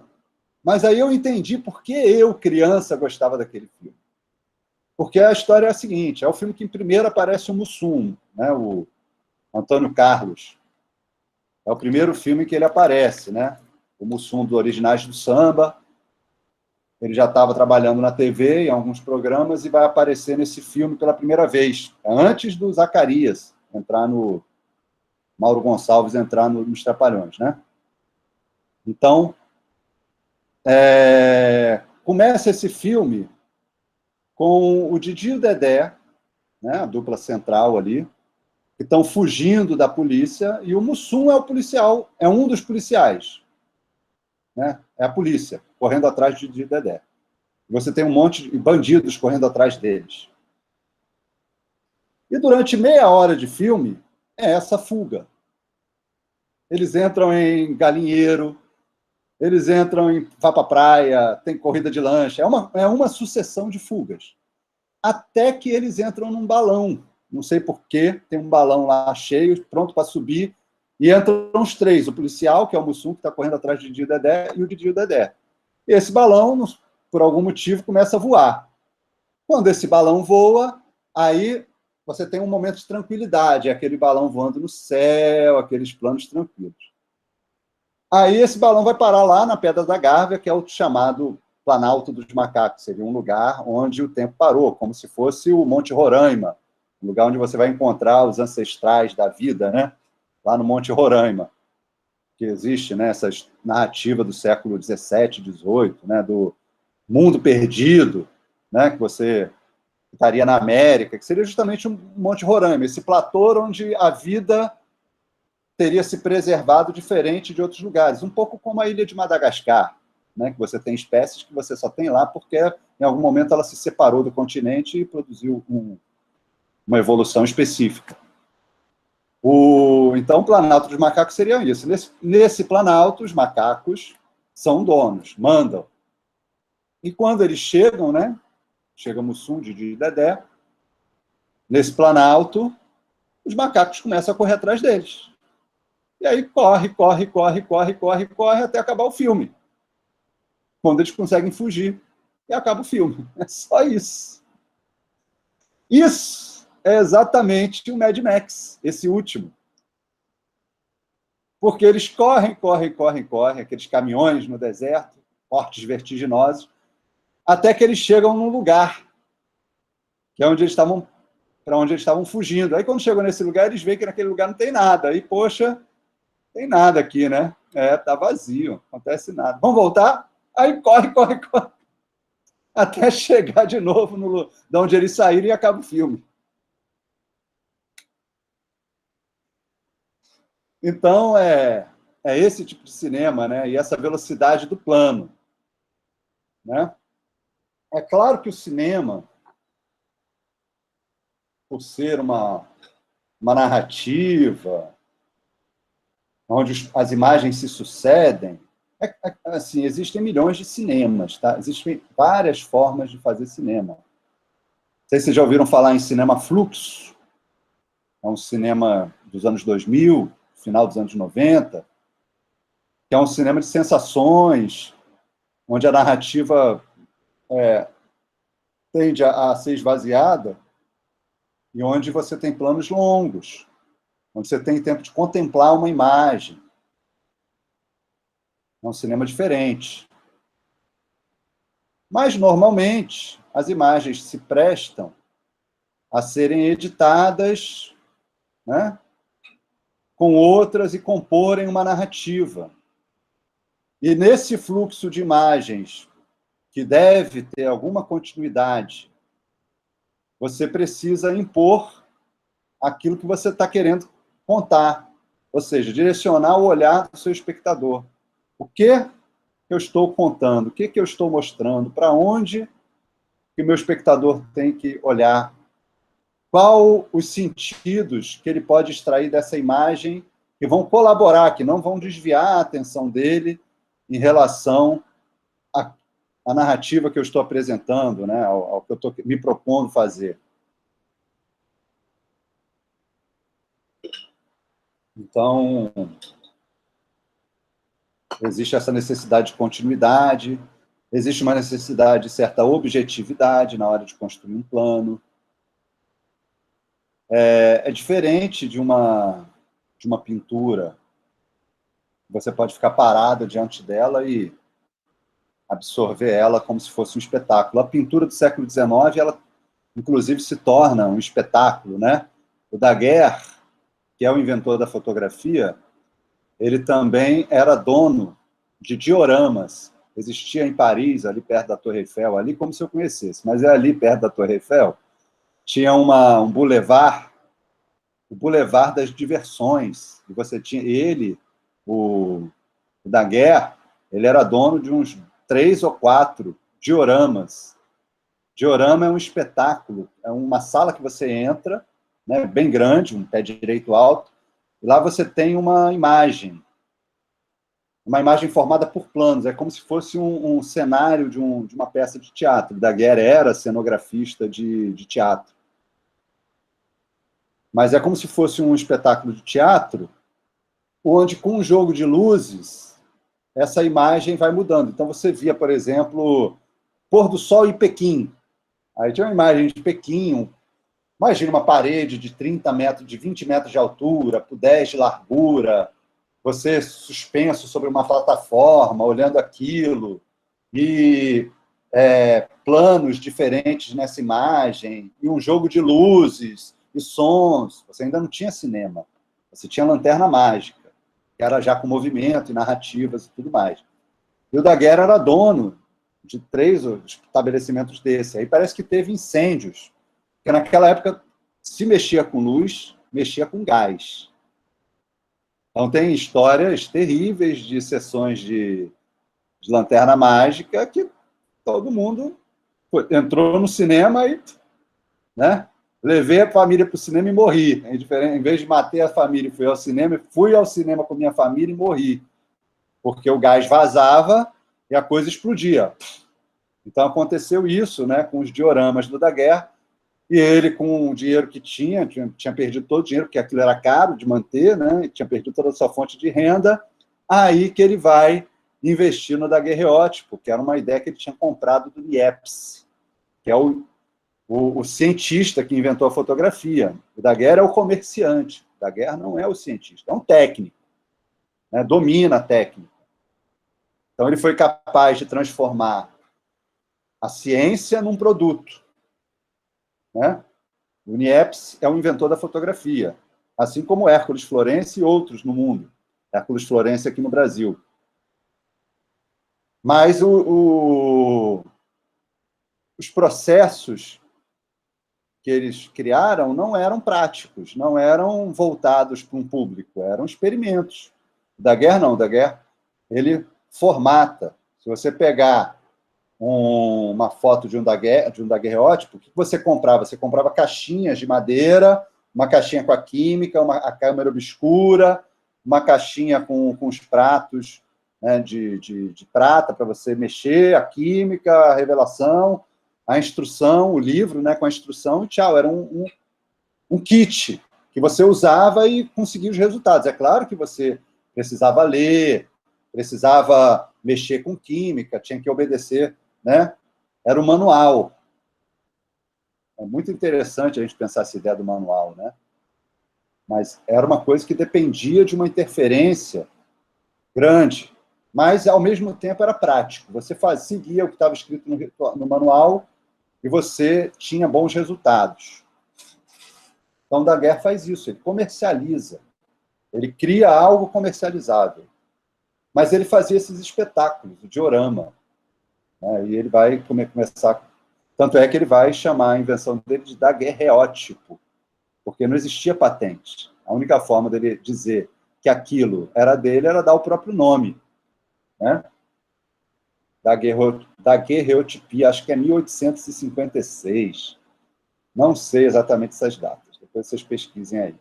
Mas aí eu entendi por que eu, criança, gostava daquele filme. Porque a história é a seguinte, é o filme que primeiro aparece o Mussum, né, o Antônio Carlos. É o primeiro filme que ele aparece, né? O Mussum do Originais do Samba. Ele já estava trabalhando na TV, em alguns programas, e vai aparecer nesse filme pela primeira vez, antes do Zacarias entrar no... Mauro Gonçalves entrar nos Trapalhões, né? Então, começa esse filme com o Didi e o Dedé, né, a dupla central ali, que estão fugindo da polícia, e o Mussum é o policial, é um dos policiais, né? É a polícia, correndo atrás de Didi e Dedé. Você tem um monte de bandidos correndo atrás deles. E durante meia hora de filme, é essa fuga. Eles entram em galinheiro, eles entram em vá pra praia, tem corrida de lancha, é uma sucessão de fugas. Até que eles entram num balão. Não sei porquê, tem um balão lá cheio, pronto para subir, e entram os três, o policial, que é o Mussum, que está correndo atrás de Didi e Dedé, e o Didi e o Dedé. E esse balão, por algum motivo, começa a voar. Quando esse balão voa, aí você tem um momento de tranquilidade, é aquele balão voando no céu, aqueles planos tranquilos. Aí esse balão vai parar lá na Pedra da Gávea, que é o chamado Planalto dos Macacos. Seria um lugar onde o tempo parou, como se fosse o Monte Roraima, um lugar onde você vai encontrar os ancestrais da vida, né? Lá no Monte Roraima, que existe, né, essa narrativa do século XVII, XVIII, né, do mundo perdido, né, que você estaria na América, que seria justamente um Monte Roraima, esse platô onde a vida teria se preservado diferente de outros lugares, um pouco como a ilha de Madagascar, né, que você tem espécies que você só tem lá porque em algum momento ela se separou do continente e produziu uma evolução específica. Então, o Planalto dos Macacos seria isso. Nesse Planalto, os macacos são donos, mandam. E quando eles chegam, né, chega Mussum, Didi e Dedé, nesse Planalto, os macacos começam a correr atrás deles. E aí corre até acabar o filme. Quando eles conseguem fugir, e acaba o filme. É só isso. Isso é exatamente o Mad Max, esse último. Porque eles correm, aqueles caminhões no deserto, portes vertiginosos, até que eles chegam num lugar, que é onde eles estavam, para onde eles estavam fugindo. Aí, quando chegam nesse lugar, eles veem que naquele lugar não tem nada. Aí, poxa, tem nada aqui, né? Tá vazio, não acontece nada. Vamos voltar? Aí corre, até chegar de novo de onde eles saíram e acaba o filme. Então, é esse tipo de cinema, né? E essa velocidade do plano. né? É claro que o cinema, por ser uma narrativa, onde as imagens se sucedem, assim, existem milhões de cinemas, tá? Existem várias formas de fazer cinema. Não sei se vocês já ouviram falar em cinema fluxo, é um cinema dos anos 2000, final dos anos 90, que é um cinema de sensações, onde a narrativa tende a ser esvaziada e onde você tem planos longos, onde você tem tempo de contemplar uma imagem. É um cinema diferente. Mas, normalmente, as imagens se prestam a serem editadas, né, com outras e comporem uma narrativa. E nesse fluxo de imagens, que deve ter alguma continuidade, você precisa impor aquilo que você está querendo contar, ou seja, direcionar o olhar do seu espectador. O que eu estou contando? O que eu estou mostrando? Para onde que o meu espectador tem que olhar? Qual os sentidos que ele pode extrair dessa imagem que vão colaborar, que não vão desviar a atenção dele em relação à narrativa que eu estou apresentando, né, ao que eu estou me propondo fazer. Então, existe essa necessidade de continuidade, existe uma necessidade de certa objetividade na hora de construir um plano. É diferente de uma pintura. Você pode ficar parado diante dela e absorver ela como se fosse um espetáculo. A pintura do século XIX, ela, inclusive, se torna um espetáculo, né? O Daguerre, que é o inventor da fotografia, ele também era dono de dioramas. Existia em Paris, ali perto da Torre Eiffel, ali como se eu conhecesse, mas é ali perto da Torre Eiffel, tinha um boulevard, o Boulevard das Diversões, e você tinha ele, o Daguerre, ele era dono de uns 3 ou 4 dioramas. Diorama é um espetáculo, é uma sala que você entra, né, bem grande, um pé direito alto, e lá você tem uma imagem formada por planos, é como se fosse um cenário de uma peça de teatro. Daguerre era cenografista de teatro. Mas é como se fosse um espetáculo de teatro, onde, com um jogo de luzes, essa imagem vai mudando. Então, você via, por exemplo, pôr do sol em Pequim. Aí tinha uma imagem de Pequim, imagina uma parede de 30 metros, de 20 metros de altura, por 10 de largura, você suspenso sobre uma plataforma, olhando aquilo, e planos diferentes nessa imagem, e um jogo de luzes e sons. Você ainda não tinha cinema, você tinha Lanterna Mágica, que era já com movimento e narrativas e tudo mais. E o Daguerre era dono de 3 estabelecimentos desses. Aí parece que teve incêndios, porque naquela época se mexia com luz, mexia com gás. Então tem histórias terríveis de sessões de Lanterna Mágica que todo mundo entrou no cinema e, né, levei a família para o cinema e morri. Em vez de matar a família e fui ao cinema com minha família e morri. Porque o gás vazava e a coisa explodia. Então aconteceu isso, né, com os dioramas do Daguerre, e ele, com o dinheiro que tinha perdido todo o dinheiro, porque aquilo era caro de manter, né, tinha perdido toda a sua fonte de renda, aí que ele vai investir no daguerreótipo, que era uma ideia que ele tinha comprado do Niepce, que é o cientista que inventou a fotografia. O Daguerre é o comerciante, o Daguerre não é o cientista, é um técnico, né, domina a técnica. Então ele foi capaz de transformar a ciência num produto, né? O Niepce é o inventor da fotografia, assim como Hércules Florence e outros no mundo. Hércules Florence aqui no Brasil. Mas os processos que eles criaram não eram práticos, não eram voltados para um público, eram experimentos. O Daguerre não, o Daguerre, ele formata. Se você pegar uma foto de um daguerreótipo, o que você comprava? Você comprava caixinhas de madeira, uma caixinha com a química, a câmera obscura, uma caixinha com os pratos, né, de prata para você mexer, a química, a revelação, a instrução, o livro, né, com a instrução, e tchau. Era um kit que você usava e conseguia os resultados. É claro que você precisava ler, precisava mexer com química, tinha que obedecer, né? Era um manual. É muito interessante a gente pensar essa ideia do manual, né? Mas era uma coisa que dependia de uma interferência grande, mas, ao mesmo tempo, era prático. Você seguia o que estava escrito no manual e você tinha bons resultados. Então, o Daguerre faz isso, ele comercializa, ele cria algo comercializável. Mas ele fazia esses espetáculos, o diorama, né? E ele vai começar... Tanto é que ele vai chamar a invenção dele de daguerreótipo, porque não existia patente. A única forma dele dizer que aquilo era dele era dar o próprio nome, né? Daguerreotipia, acho que é 1856. Não sei exatamente essas datas. Depois vocês pesquisem aí.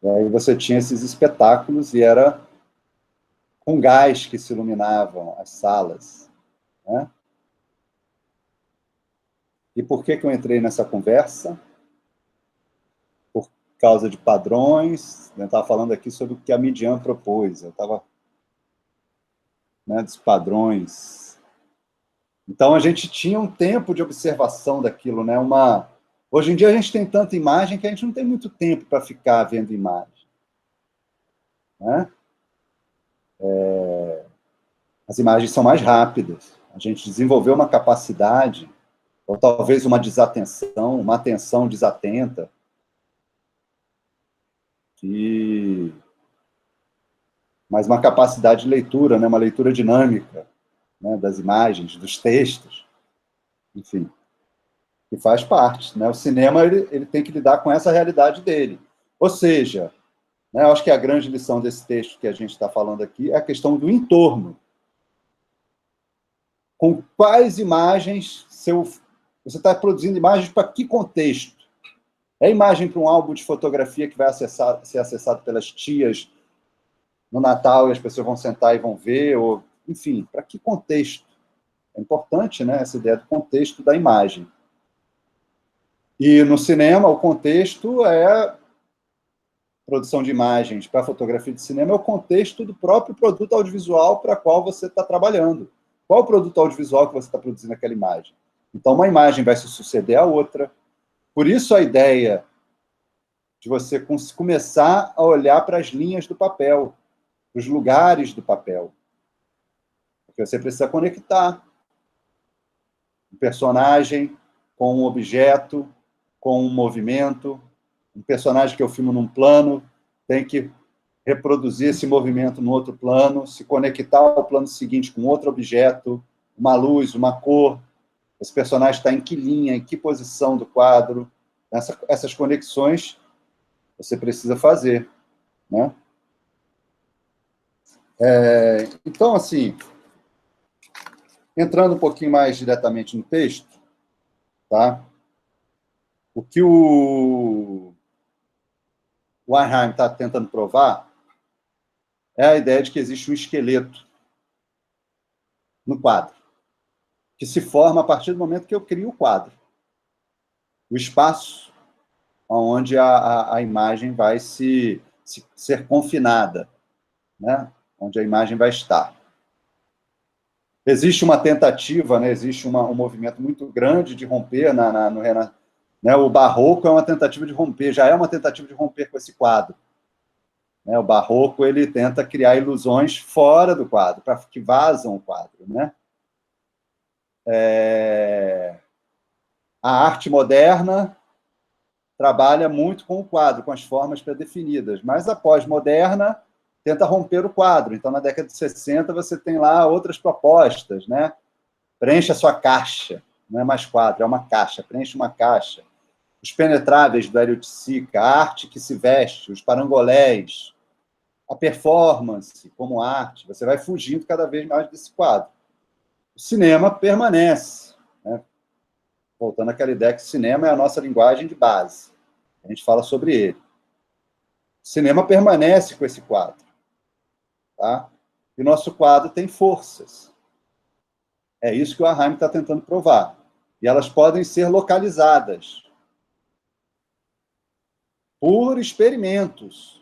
E aí você tinha esses espetáculos e era com gás que se iluminavam as salas, né? E por que eu entrei nessa conversa? Por causa de padrões. Eu estava falando aqui sobre o que a Midian propôs. Eu estava, né, dos padrões. Então, a gente tinha um tempo de observação daquilo, né? Hoje em dia, a gente tem tanta imagem que a gente não tem muito tempo para ficar vendo imagem, né? As imagens são mais rápidas. A gente desenvolveu uma capacidade, ou talvez uma desatenção, uma atenção desatenta, mas uma capacidade de leitura, né? Uma leitura dinâmica, né? Das imagens, dos textos, enfim, que faz parte, né? O cinema ele tem que lidar com essa realidade dele. Ou seja, né, eu acho que a grande lição desse texto que a gente está falando aqui é a questão do entorno. Com quais imagens você está produzindo imagens para que contexto? É imagem para um álbum de fotografia que vai ser acessado pelas tias no Natal e as pessoas vão sentar e vão ver? Ou, enfim, para que contexto? É importante, né, essa ideia do contexto da imagem. E no cinema, o contexto é produção de imagens para fotografia de cinema, é o contexto do próprio produto audiovisual para qual você está trabalhando. Qual o produto audiovisual que você está produzindo aquela imagem? Então, uma imagem vai se suceder à outra. Por isso, a ideia de você começar a olhar para as linhas do papel, para os lugares do papel. Porque você precisa conectar um personagem com um objeto, com um movimento. Um personagem que eu filmo num plano tem que reproduzir esse movimento no outro plano, se conectar ao plano seguinte com outro objeto, uma luz, uma cor. Esse personagem está em que linha, em que posição do quadro. Essas conexões você precisa fazer, né? Então, assim, entrando um pouquinho mais diretamente no texto, tá? O que o Weinheim está tentando provar é a ideia de que existe um esqueleto no quadro, que se forma a partir do momento que eu crio o quadro. O espaço onde a imagem vai ser confinada, né? Onde a imagem vai estar. Existe uma tentativa, né? Existe um movimento muito grande de romper no Renascimento. Né? O barroco é uma tentativa de romper, já é uma tentativa de romper com esse quadro. Né? O barroco ele tenta criar ilusões fora do quadro, para que vazam o quadro. Né? A arte moderna trabalha muito com o quadro, com as formas pré-definidas, mas a pós-moderna tenta romper o quadro. Então, na década de 60, você tem lá outras propostas, né? Preencha a sua caixa, não é mais quadro, é uma caixa, preenche uma caixa. Os penetráveis do Hélio de Sica, a arte que se veste, os parangolés, a performance como arte, você vai fugindo cada vez mais desse quadro. O cinema permanece, né? Voltando àquela ideia que o cinema é a nossa linguagem de base. A gente fala sobre ele. O cinema permanece com esse quadro. Tá? E o nosso quadro tem forças. É isso que o Arheim está tentando provar. E elas podem ser localizadas por experimentos.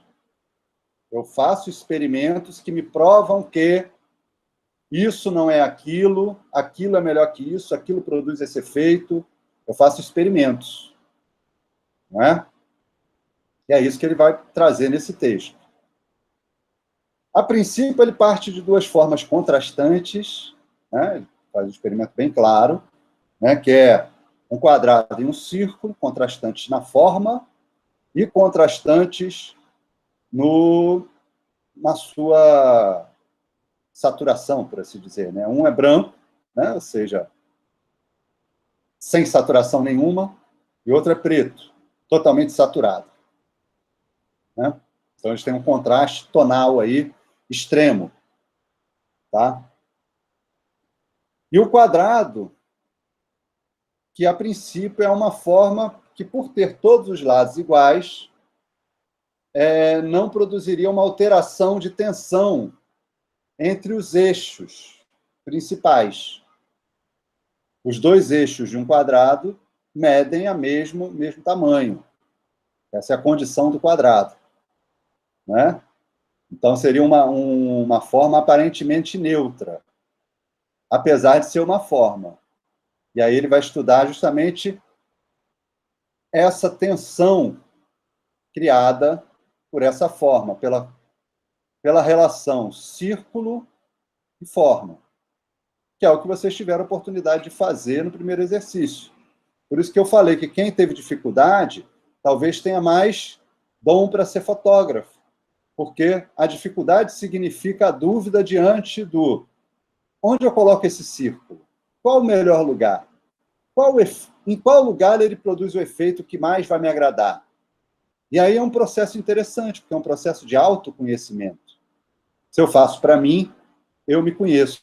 Eu faço experimentos que me provam que isso não é aquilo, aquilo é melhor que isso, aquilo produz esse efeito. Eu faço experimentos. Não é? E é isso que ele vai trazer nesse texto. A princípio, ele parte de duas formas contrastantes, né? Ele faz um experimento bem claro, né? Que é um quadrado e um círculo, contrastantes na forma e contrastantes na sua saturação, por assim dizer. Né? Um é branco, né? Ou seja, sem saturação nenhuma, e outro é preto, totalmente saturado. Né? Então, eles têm um contraste tonal aí, extremo. Tá? E o quadrado, que a princípio é uma forma que, por ter todos os lados iguais, não produziria uma alteração de tensão entre os eixos principais. Os dois eixos de um quadrado medem o mesmo tamanho. Essa é a condição do quadrado. Né? Então, seria uma forma aparentemente neutra, apesar de ser uma forma. E aí ele vai estudar justamente essa tensão criada por essa forma, pela relação círculo e forma, que é o que vocês tiveram a oportunidade de fazer no primeiro exercício. Por isso que eu falei que quem teve dificuldade talvez tenha mais dom para ser fotógrafo, porque a dificuldade significa a dúvida diante do onde eu coloco esse círculo? Qual o melhor lugar? Em qual lugar ele produz o efeito que mais vai me agradar? E aí é um processo interessante, porque é um processo de autoconhecimento. Se eu faço para mim, eu me conheço.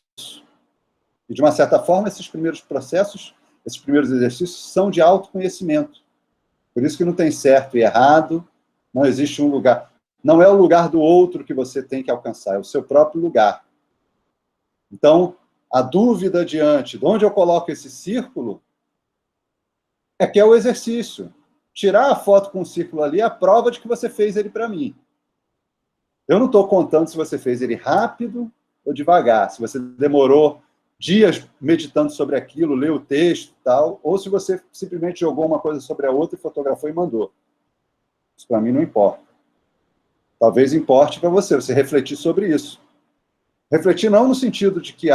E, de uma certa forma, esses primeiros processos, esses primeiros exercícios, são de autoconhecimento. Por isso que não tem certo e errado, não existe um lugar. Não é o lugar do outro que você tem que alcançar, é o seu próprio lugar. Então, a dúvida diante de onde eu coloco esse círculo é que é o exercício. Tirar a foto com o círculo ali é a prova de que você fez ele para mim. Eu não estou contando se você fez ele rápido ou devagar, se você demorou dias meditando sobre aquilo, leu o texto e tal, ou se você simplesmente jogou uma coisa sobre a outra e fotografou e mandou. Isso para mim não importa. Talvez importe para você refletir sobre isso. Refletir não no sentido de que,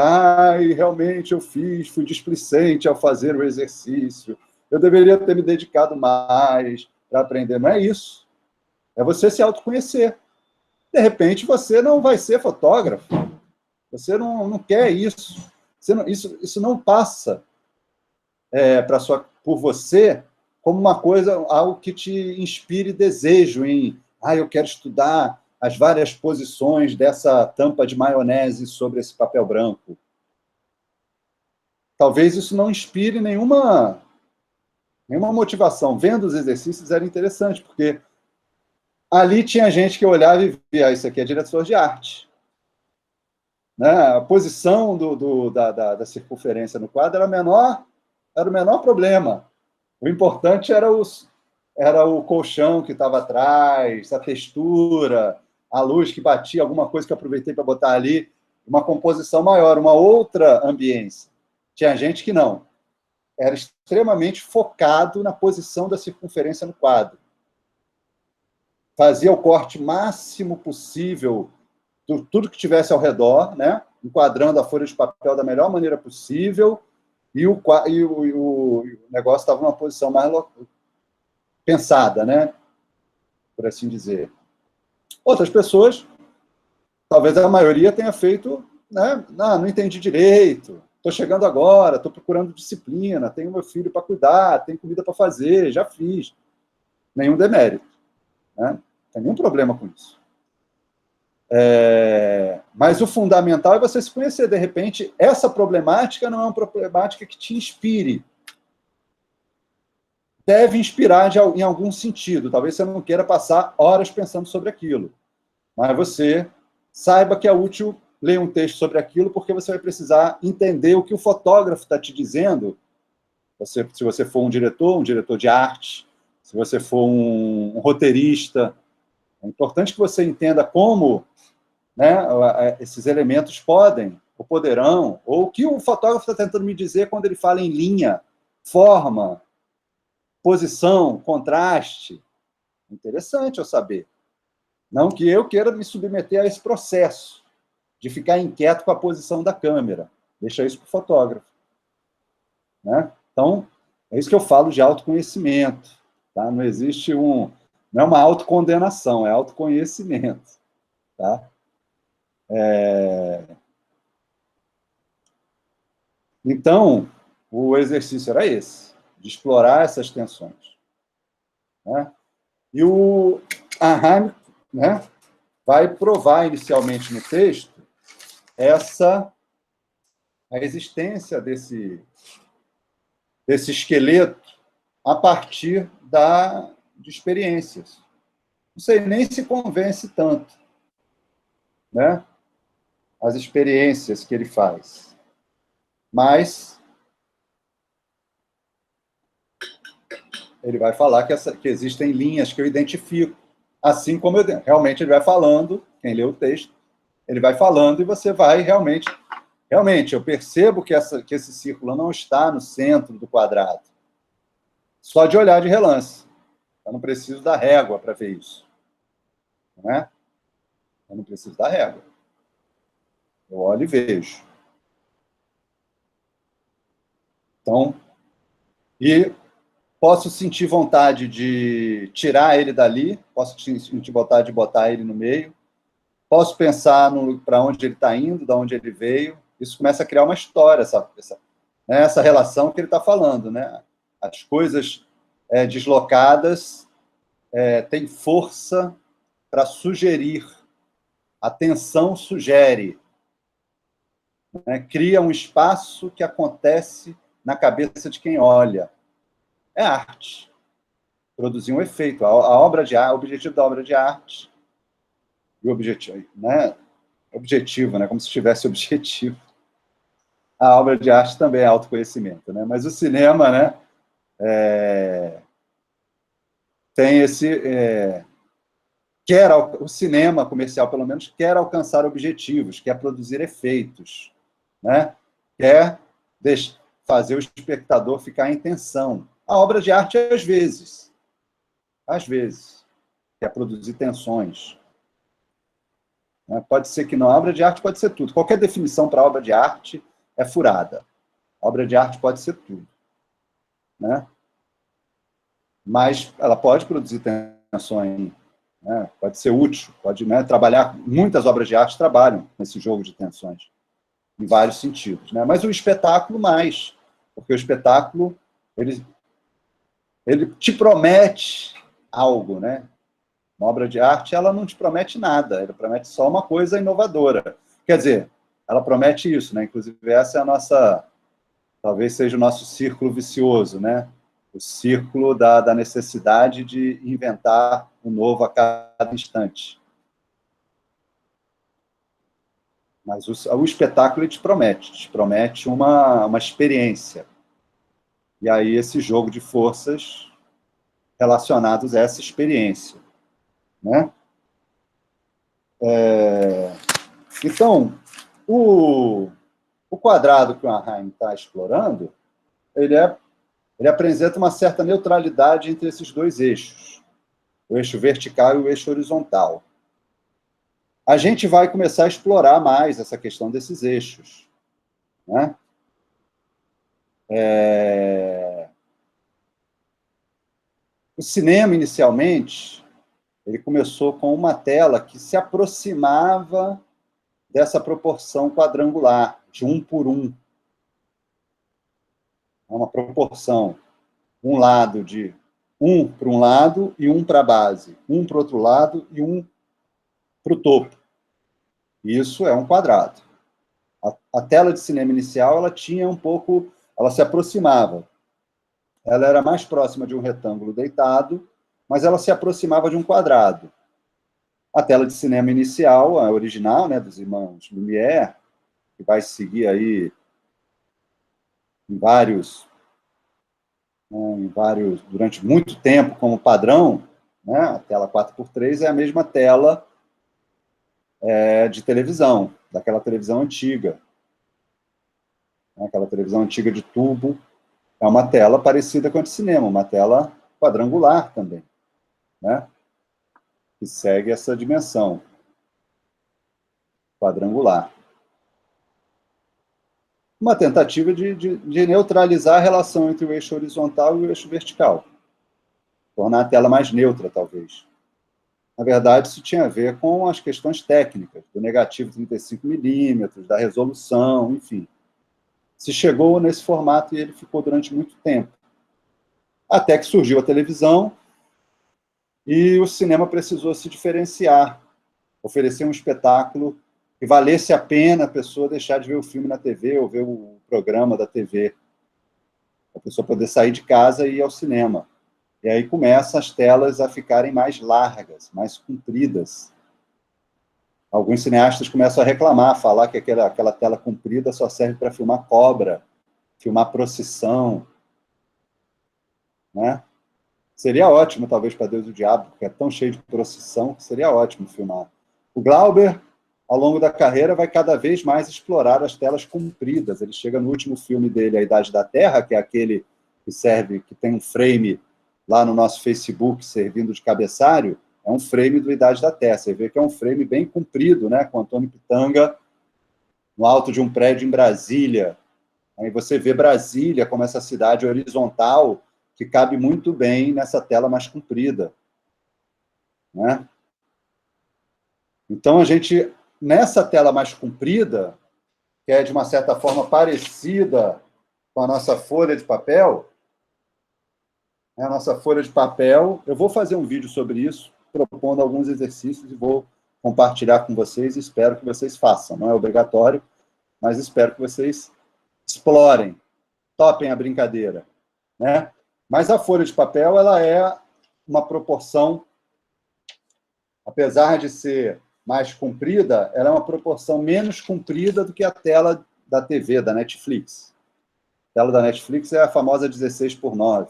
realmente eu fui displicente ao fazer o exercício, eu deveria ter me dedicado mais para aprender. Não é isso. É você se autoconhecer. De repente, você não vai ser fotógrafo. Você não quer isso. Isso não passa por você como uma coisa, algo que te inspire desejo em, eu quero estudar as várias posições dessa tampa de maionese sobre esse papel branco. Talvez isso não inspire nenhuma motivação. Vendo os exercícios era interessante, porque ali tinha gente que olhava e via, isso aqui é diretor de arte. Né? A posição da circunferência no quadro era o menor problema. O importante era o colchão que estava atrás, a textura, a luz que batia, alguma coisa que eu aproveitei para botar ali, uma composição maior, uma outra ambiência. Tinha gente que não. Era extremamente focado na posição da circunferência no quadro. Fazia o corte máximo possível de tudo que tivesse ao redor, né? Enquadrando a folha de papel da melhor maneira possível, e o negócio estava numa posição mais pensada, né? Por assim dizer. Outras pessoas, talvez a maioria tenha feito, né? Não entendi direito, estou chegando agora, estou procurando disciplina, tenho meu filho para cuidar, tenho comida para fazer, já fiz. Nenhum demérito. Né? Não tem nenhum problema com isso. Mas o fundamental é você se conhecer. De repente, essa problemática não é uma problemática que te inspire. Deve inspirar em algum sentido. Talvez você não queira passar horas pensando sobre aquilo. Mas você saiba que é útil ler um texto sobre aquilo, porque você vai precisar entender o que o fotógrafo está te dizendo. Se você for um diretor de arte, se você for um roteirista, é importante que você entenda como, né, esses elementos podem, ou poderão, ou o que o fotógrafo está tentando me dizer quando ele fala em linha, forma, posição, contraste. Interessante eu saber. Não que eu queira me submeter a esse processo de ficar inquieto com a posição da câmera. Deixa isso para o fotógrafo. Né? Então, é isso que eu falo de autoconhecimento. Tá? Não existe não é uma autocondenação, é autoconhecimento. Tá? Então, o exercício era esse, de explorar essas tensões. Né? E o Aham, né, vai provar inicialmente no texto a existência desse esqueleto a partir de experiências. Não sei nem se convence tanto, né? As experiências que ele faz. Mas ele vai falar que existem linhas que eu identifico, assim como realmente ele vai falando, quem lê o texto, ele vai falando e você vai realmente, eu percebo que esse círculo não está no centro do quadrado, só de olhar de relance. Eu não preciso da régua para ver isso. Não é? Eu não preciso da régua. Eu olho e vejo. Então, e posso sentir vontade de tirar ele dali, posso sentir vontade de botar ele no meio, posso pensar para onde ele está indo, de onde ele veio. Isso começa a criar uma história, essa relação que ele está falando. Né? As coisas deslocadas têm força para sugerir. A tensão sugere. Né? Cria um espaço que acontece na cabeça de quem olha. É arte. Produzir um efeito. A obra de arte, o objetivo da obra de arte, e o objetivo, né? Objetivo, né? Como se tivesse objetivo. A obra de arte também é autoconhecimento, né? Mas o cinema, né? Tem o cinema comercial, pelo menos, quer alcançar objetivos, quer produzir efeitos, né? Quer fazer o espectador ficar em tensão. A obra de arte, às vezes, quer produzir tensões. Pode ser que não. A obra de arte pode ser tudo. Qualquer definição para obra de arte é furada. A obra de arte pode ser tudo. Né? Mas ela pode produzir tensões, né? Pode ser útil, pode, né, trabalhar. Muitas obras de arte trabalham nesse jogo de tensões, em vários sentidos. Né? Mas o espetáculo mais, porque o espetáculo ele te promete algo, né? Uma obra de arte, ela não te promete nada, ela promete só uma coisa inovadora. Quer dizer, ela promete isso, né? Inclusive, essa é a nossa, talvez seja o nosso círculo vicioso, né? O círculo da necessidade de inventar o novo a cada instante. Mas o espetáculo te promete uma experiência. E aí esse jogo de forças relacionados a essa experiência. Né? Então, o quadrado que o Ahern está explorando, ele apresenta uma certa neutralidade entre esses dois eixos, o eixo vertical e o eixo horizontal. A gente vai começar a explorar mais essa questão desses eixos. Né? O cinema, inicialmente, ele começou com uma tela que se aproximava dessa proporção quadrangular, de 1 por 1. É uma proporção, um lado de 1 para um lado e 1 para a base, 1 para o outro lado e 1 para o topo. Isso é um quadrado. A tela de cinema inicial, ela tinha um pouco, ela se aproximava. Ela era mais próxima de um retângulo deitado, mas ela se aproximava de um quadrado. A tela de cinema inicial, a original, né, dos irmãos Lumière, que vai seguir aí durante muito tempo como padrão, né, a tela 4x3 é a mesma tela de televisão, daquela televisão antiga. Aquela televisão antiga de tubo, é uma tela parecida com a de cinema, uma tela quadrangular também, né? Que segue essa dimensão quadrangular. Uma tentativa de neutralizar a relação entre o eixo horizontal e o eixo vertical. Tornar a tela mais neutra, talvez. Na verdade, isso tinha a ver com as questões técnicas, do negativo 35mm, da resolução, enfim. Se chegou nesse formato e ele ficou durante muito tempo. Até que surgiu a televisão e o cinema precisou se diferenciar, oferecer um espetáculo que valesse a pena a pessoa deixar de ver o filme na TV ou ver o programa da TV. A pessoa poder sair de casa e ir ao cinema. E aí começam as telas a ficarem mais largas, mais compridas. Alguns cineastas começam a reclamar, a falar que aquela tela comprida só serve para filmar cobra, filmar procissão, né? Seria ótimo, talvez, para Deus e o Diabo, porque é tão cheio de procissão, que seria ótimo filmar. O Glauber, ao longo da carreira, vai cada vez mais explorar as telas compridas. Ele chega no último filme dele, A Idade da Terra, que é aquele que tem um frame lá no nosso Facebook, servindo de cabeçalho, é um frame do Idade da Terra. Você vê que é um frame bem comprido, né, com Antônio Pitanga no alto de um prédio em Brasília. Aí você vê Brasília como essa cidade horizontal que cabe muito bem nessa tela mais comprida, né? Então, nessa tela mais comprida, que é de uma certa forma parecida com a nossa folha de papel, a nossa folha de papel, eu vou fazer um vídeo sobre isso, propondo alguns exercícios e vou compartilhar com vocês, e espero que vocês façam. Não é obrigatório, mas espero que vocês explorem, topem a brincadeira, né? Mas a folha de papel, ela é uma proporção, apesar de ser mais comprida, ela é uma proporção menos comprida do que a tela da TV, da Netflix. A tela da Netflix é a famosa 16:9,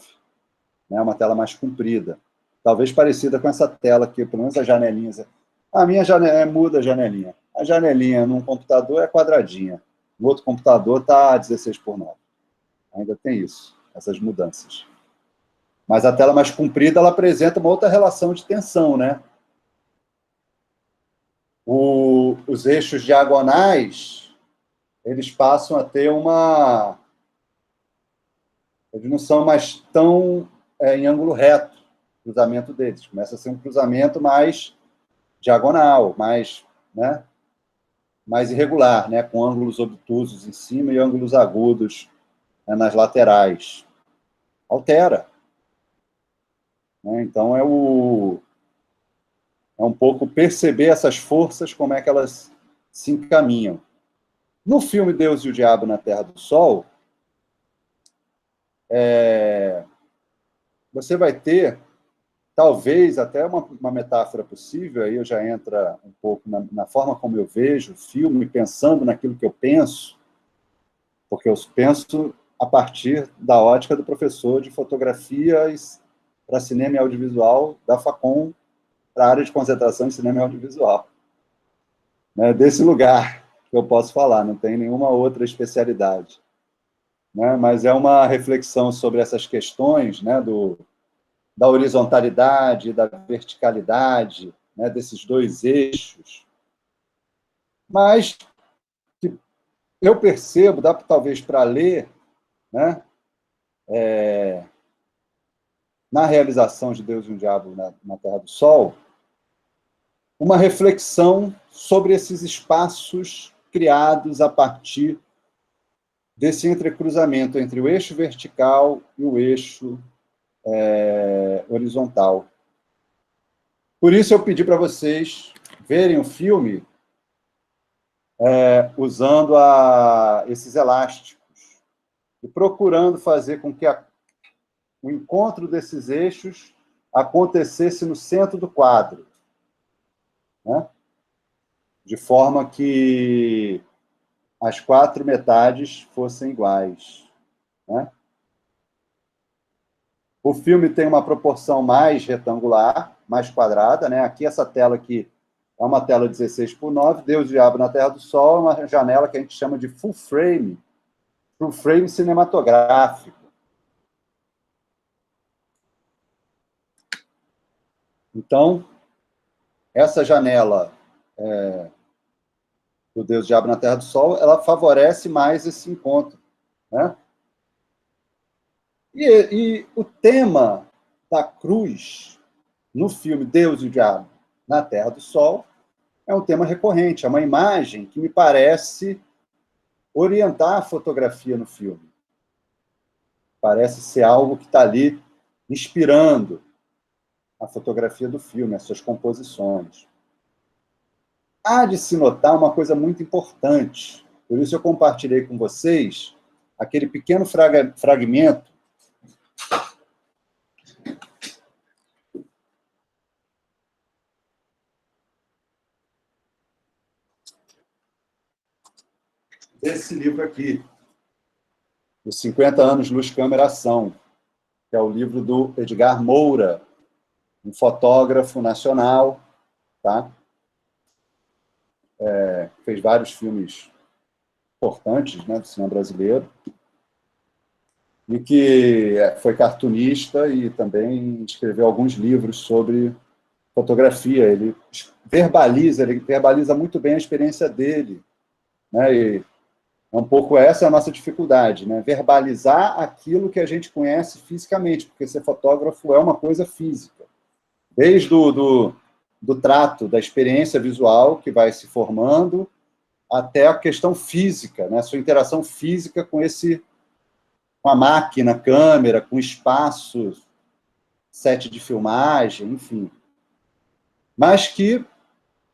né? Uma tela mais comprida. Talvez parecida com essa tela aqui, pelo menos as janelinhas. A minha janela muda a janelinha. A janelinha num computador é quadradinha. No outro computador está 16:9. Ainda tem isso, essas mudanças. Mas a tela mais comprida, ela apresenta uma outra relação de tensão, né? Os eixos diagonais, eles passam a ter eles não são mais tão em ângulo reto, o cruzamento deles. Começa a ser um cruzamento mais diagonal, né, mais irregular, né, com ângulos obtusos em cima e ângulos agudos, né, nas laterais. Altera. Né? Então, é um pouco perceber essas forças, como é que elas se encaminham. No filme Deus e o Diabo na Terra do Sol, você vai ter, talvez, até uma metáfora possível, aí eu já entra um pouco na forma como eu vejo o filme, pensando naquilo que eu penso, porque eu penso a partir da ótica do professor de fotografia para cinema e audiovisual da Facom, para a área de concentração em cinema e audiovisual. Né? Desse lugar que eu posso falar, não tem nenhuma outra especialidade. Né? Mas é uma reflexão sobre essas questões, né, da horizontalidade, da verticalidade, né, desses dois eixos. Mas eu percebo, dá talvez para ler, né, na realização de Deus e o Diabo na Terra do Sol, uma reflexão sobre esses espaços criados a partir desse entrecruzamento entre o eixo vertical e o eixo horizontal. Por isso eu pedi para vocês verem o filme usando esses elásticos e procurando fazer com que o encontro desses eixos acontecesse no centro do quadro, né? De forma que as 4 metades fossem iguais, né? O filme tem uma proporção mais retangular, mais quadrada, né? Aqui, essa tela aqui é uma tela 16:9, Deus e o Diabo na Terra do Sol, uma janela que a gente chama de full frame cinematográfico. Então, essa janela do Deus e o Diabo na Terra do Sol, ela favorece mais esse encontro, né? E o tema da cruz no filme Deus e o Diabo na Terra do Sol é um tema recorrente, é uma imagem que me parece orientar a fotografia no filme. Parece ser algo que está ali inspirando a fotografia do filme, as suas composições. Há de se notar uma coisa muito importante, por isso eu compartilhei com vocês aquele pequeno fragmento desse livro aqui, Os 50 Anos Luz, Câmera, Ação, que é o livro do Edgar Moura, um fotógrafo nacional, tá? Fez vários filmes importantes, né, do cinema brasileiro, e que foi cartunista e também escreveu alguns livros sobre fotografia. Ele verbaliza muito bem a experiência dele, né? E um pouco essa é a nossa dificuldade, né? Verbalizar aquilo que a gente conhece fisicamente, porque ser fotógrafo é uma coisa física. Desde do trato, da experiência visual que vai se formando, até a questão física, né? A sua interação física com a máquina, câmera, com espaço, set de filmagem, enfim. Mas que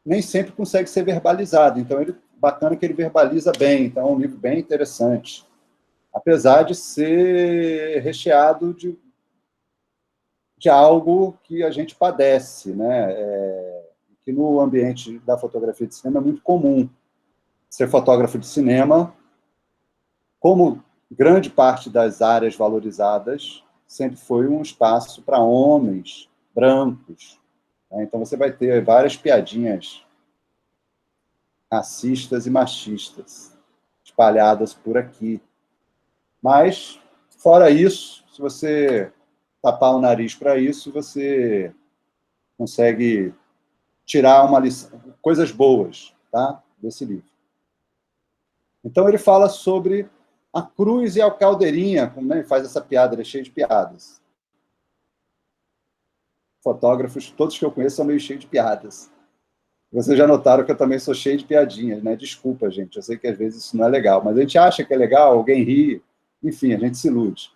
nem sempre consegue ser verbalizado. Então, bacana que ele verbaliza bem. Então, é um livro bem interessante. Apesar de ser recheado de algo que a gente padece, né? Que no ambiente da fotografia de cinema é muito comum. Ser fotógrafo de cinema, como grande parte das áreas valorizadas, sempre foi um espaço para homens brancos, né? Então, você vai ter várias piadinhas racistas e machistas espalhadas por aqui. Mas, fora isso, se você tapar o nariz para isso, você consegue tirar uma lição, coisas boas, tá? Desse livro. Então, ele fala sobre a cruz e a caldeirinha, como ele faz essa piada, ele é cheio de piadas. Fotógrafos, todos que eu conheço, são meio cheios de piadas. Vocês já notaram que eu também sou cheio de piadinhas, né? Desculpa, gente, eu sei que às vezes isso não é legal, mas a gente acha que é legal, alguém ri, enfim, a gente se ilude.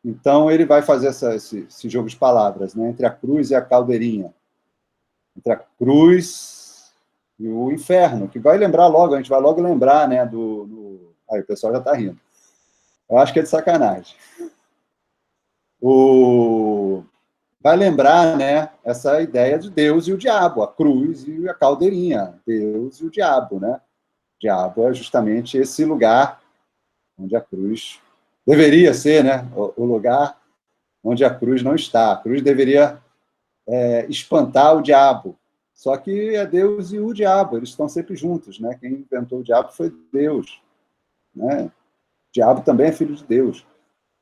Então, ele vai fazer esse jogo de palavras, né? Entre a cruz e a caldeirinha. Entre a cruz e o inferno, que vai lembrar logo, a gente vai logo lembrar, né? Aí o pessoal já está rindo. Eu acho que é de sacanagem. Vai lembrar, né, essa ideia de Deus e o diabo, a cruz e a caldeirinha, Deus e o diabo, né? O diabo é justamente esse lugar onde a cruz deveria ser, né, o lugar onde a cruz não está. A cruz deveria espantar o diabo, só que é Deus e o diabo, eles estão sempre juntos, né? Quem inventou o diabo foi Deus, né? O diabo também é filho de Deus.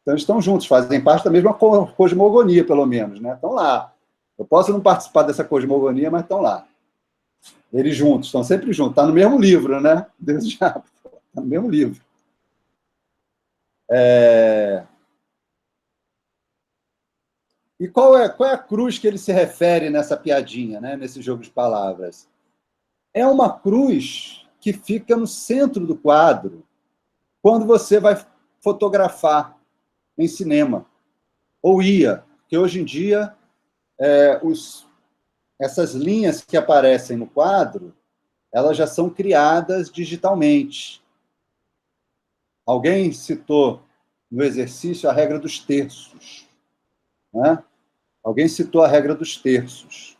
Então, eles estão juntos, fazem parte da mesma cosmogonia, pelo menos, né? Estão lá. Eu posso não participar dessa cosmogonia, mas estão lá. Eles juntos, estão sempre juntos. Está no mesmo livro, né? Deus e Diabo. Está no mesmo livro. E qual é a cruz que ele se refere nessa piadinha, né? Nesse jogo de palavras? É uma cruz que fica no centro do quadro quando você vai fotografar em cinema. Ou ia, porque hoje em dia essas linhas que aparecem no quadro, elas já são criadas digitalmente. Alguém citou no exercício a regra dos terços, né? Alguém citou a regra dos terços.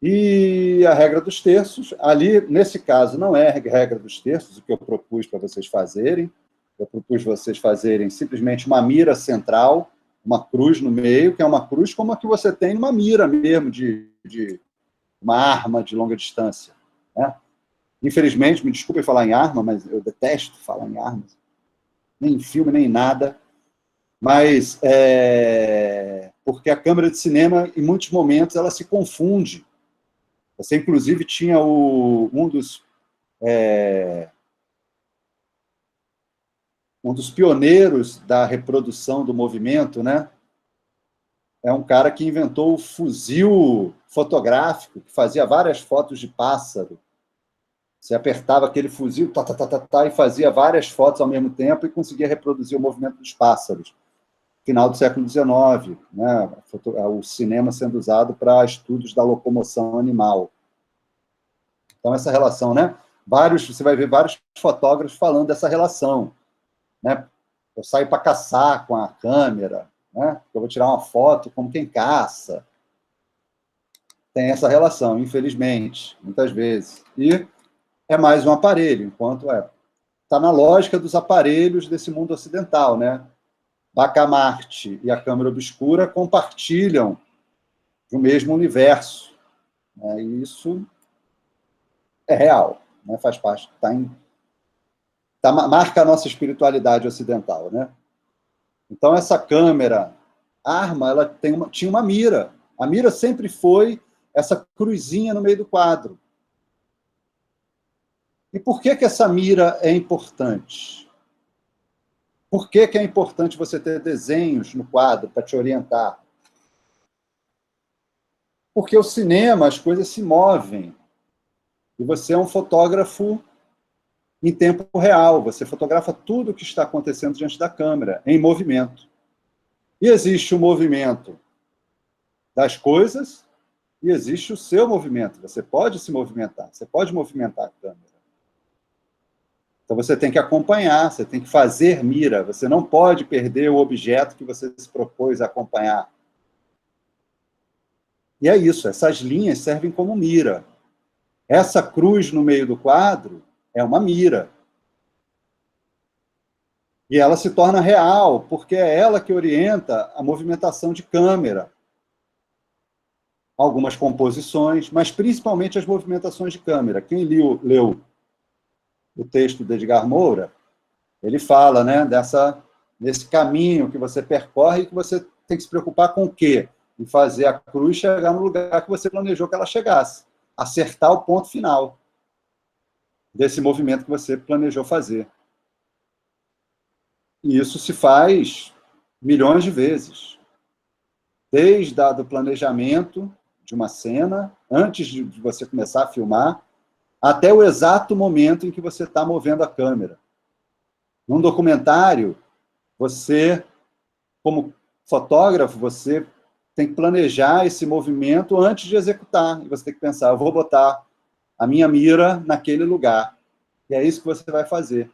E a regra dos terços, ali, nesse caso, não é a regra dos terços, o que eu propus para vocês fazerem. Eu propus vocês fazerem simplesmente uma mira central, uma cruz no meio, que é uma cruz como a que você tem numa mira mesmo, de uma arma de longa distância, né? Infelizmente, me desculpem falar em arma, mas eu detesto falar em armas. Nem em filme, nem em nada. Mas, porque a câmera de cinema, em muitos momentos, ela se confunde. Você, inclusive, tinha um dos pioneiros da reprodução do movimento, né? É um cara que inventou o fuzil fotográfico, que fazia várias fotos de pássaro. Você apertava aquele fuzil, e fazia várias fotos ao mesmo tempo e conseguia reproduzir o movimento dos pássaros. Final do século XIX, né? O cinema sendo usado para estudos da locomoção animal. Então, essa relação, né? Você vai ver vários fotógrafos falando dessa relação, né? Eu saio para caçar com a câmera, né? Eu vou tirar uma foto como quem caça. Tem essa relação, infelizmente, muitas vezes. E é mais um aparelho, enquanto está na lógica dos aparelhos desse mundo ocidental, né? Bacamarte e a câmera obscura compartilham do mesmo universo, né? E isso é real, né? Faz parte, marca a nossa espiritualidade ocidental, né? Então, essa câmera, arma, ela tinha uma mira. A mira sempre foi essa cruzinha no meio do quadro. E por que essa mira é importante? Por que é importante você ter desenhos no quadro para te orientar? Porque o cinema, as coisas se movem. E você é um fotógrafo em tempo real. Você fotografa tudo o que está acontecendo diante da câmera, em movimento. E existe o movimento das coisas e existe o seu movimento. Você pode se movimentar, você pode movimentar a câmera. Então, você tem que acompanhar, você tem que fazer mira. Você não pode perder o objeto que você se propôs a acompanhar. E é isso, essas linhas servem como mira. Essa cruz no meio do quadro é uma mira. E ela se torna real, porque é ela que orienta a movimentação de câmera. Algumas composições, mas principalmente as movimentações de câmera. Quem leu o texto de Edgar Moura, ele fala, né, desse caminho que você percorre e que você tem que se preocupar com o quê? Em fazer a cruz chegar no lugar que você planejou que ela chegasse. Acertar o ponto final desse movimento que você planejou fazer. E isso se faz milhões de vezes. Desde o planejamento de uma cena, antes de você começar a filmar, até o exato momento em que você está movendo a câmera. Num documentário, você, como fotógrafo, você tem que planejar esse movimento antes de executar. E você tem que pensar, eu vou botar a minha mira naquele lugar. E é isso que você vai fazer.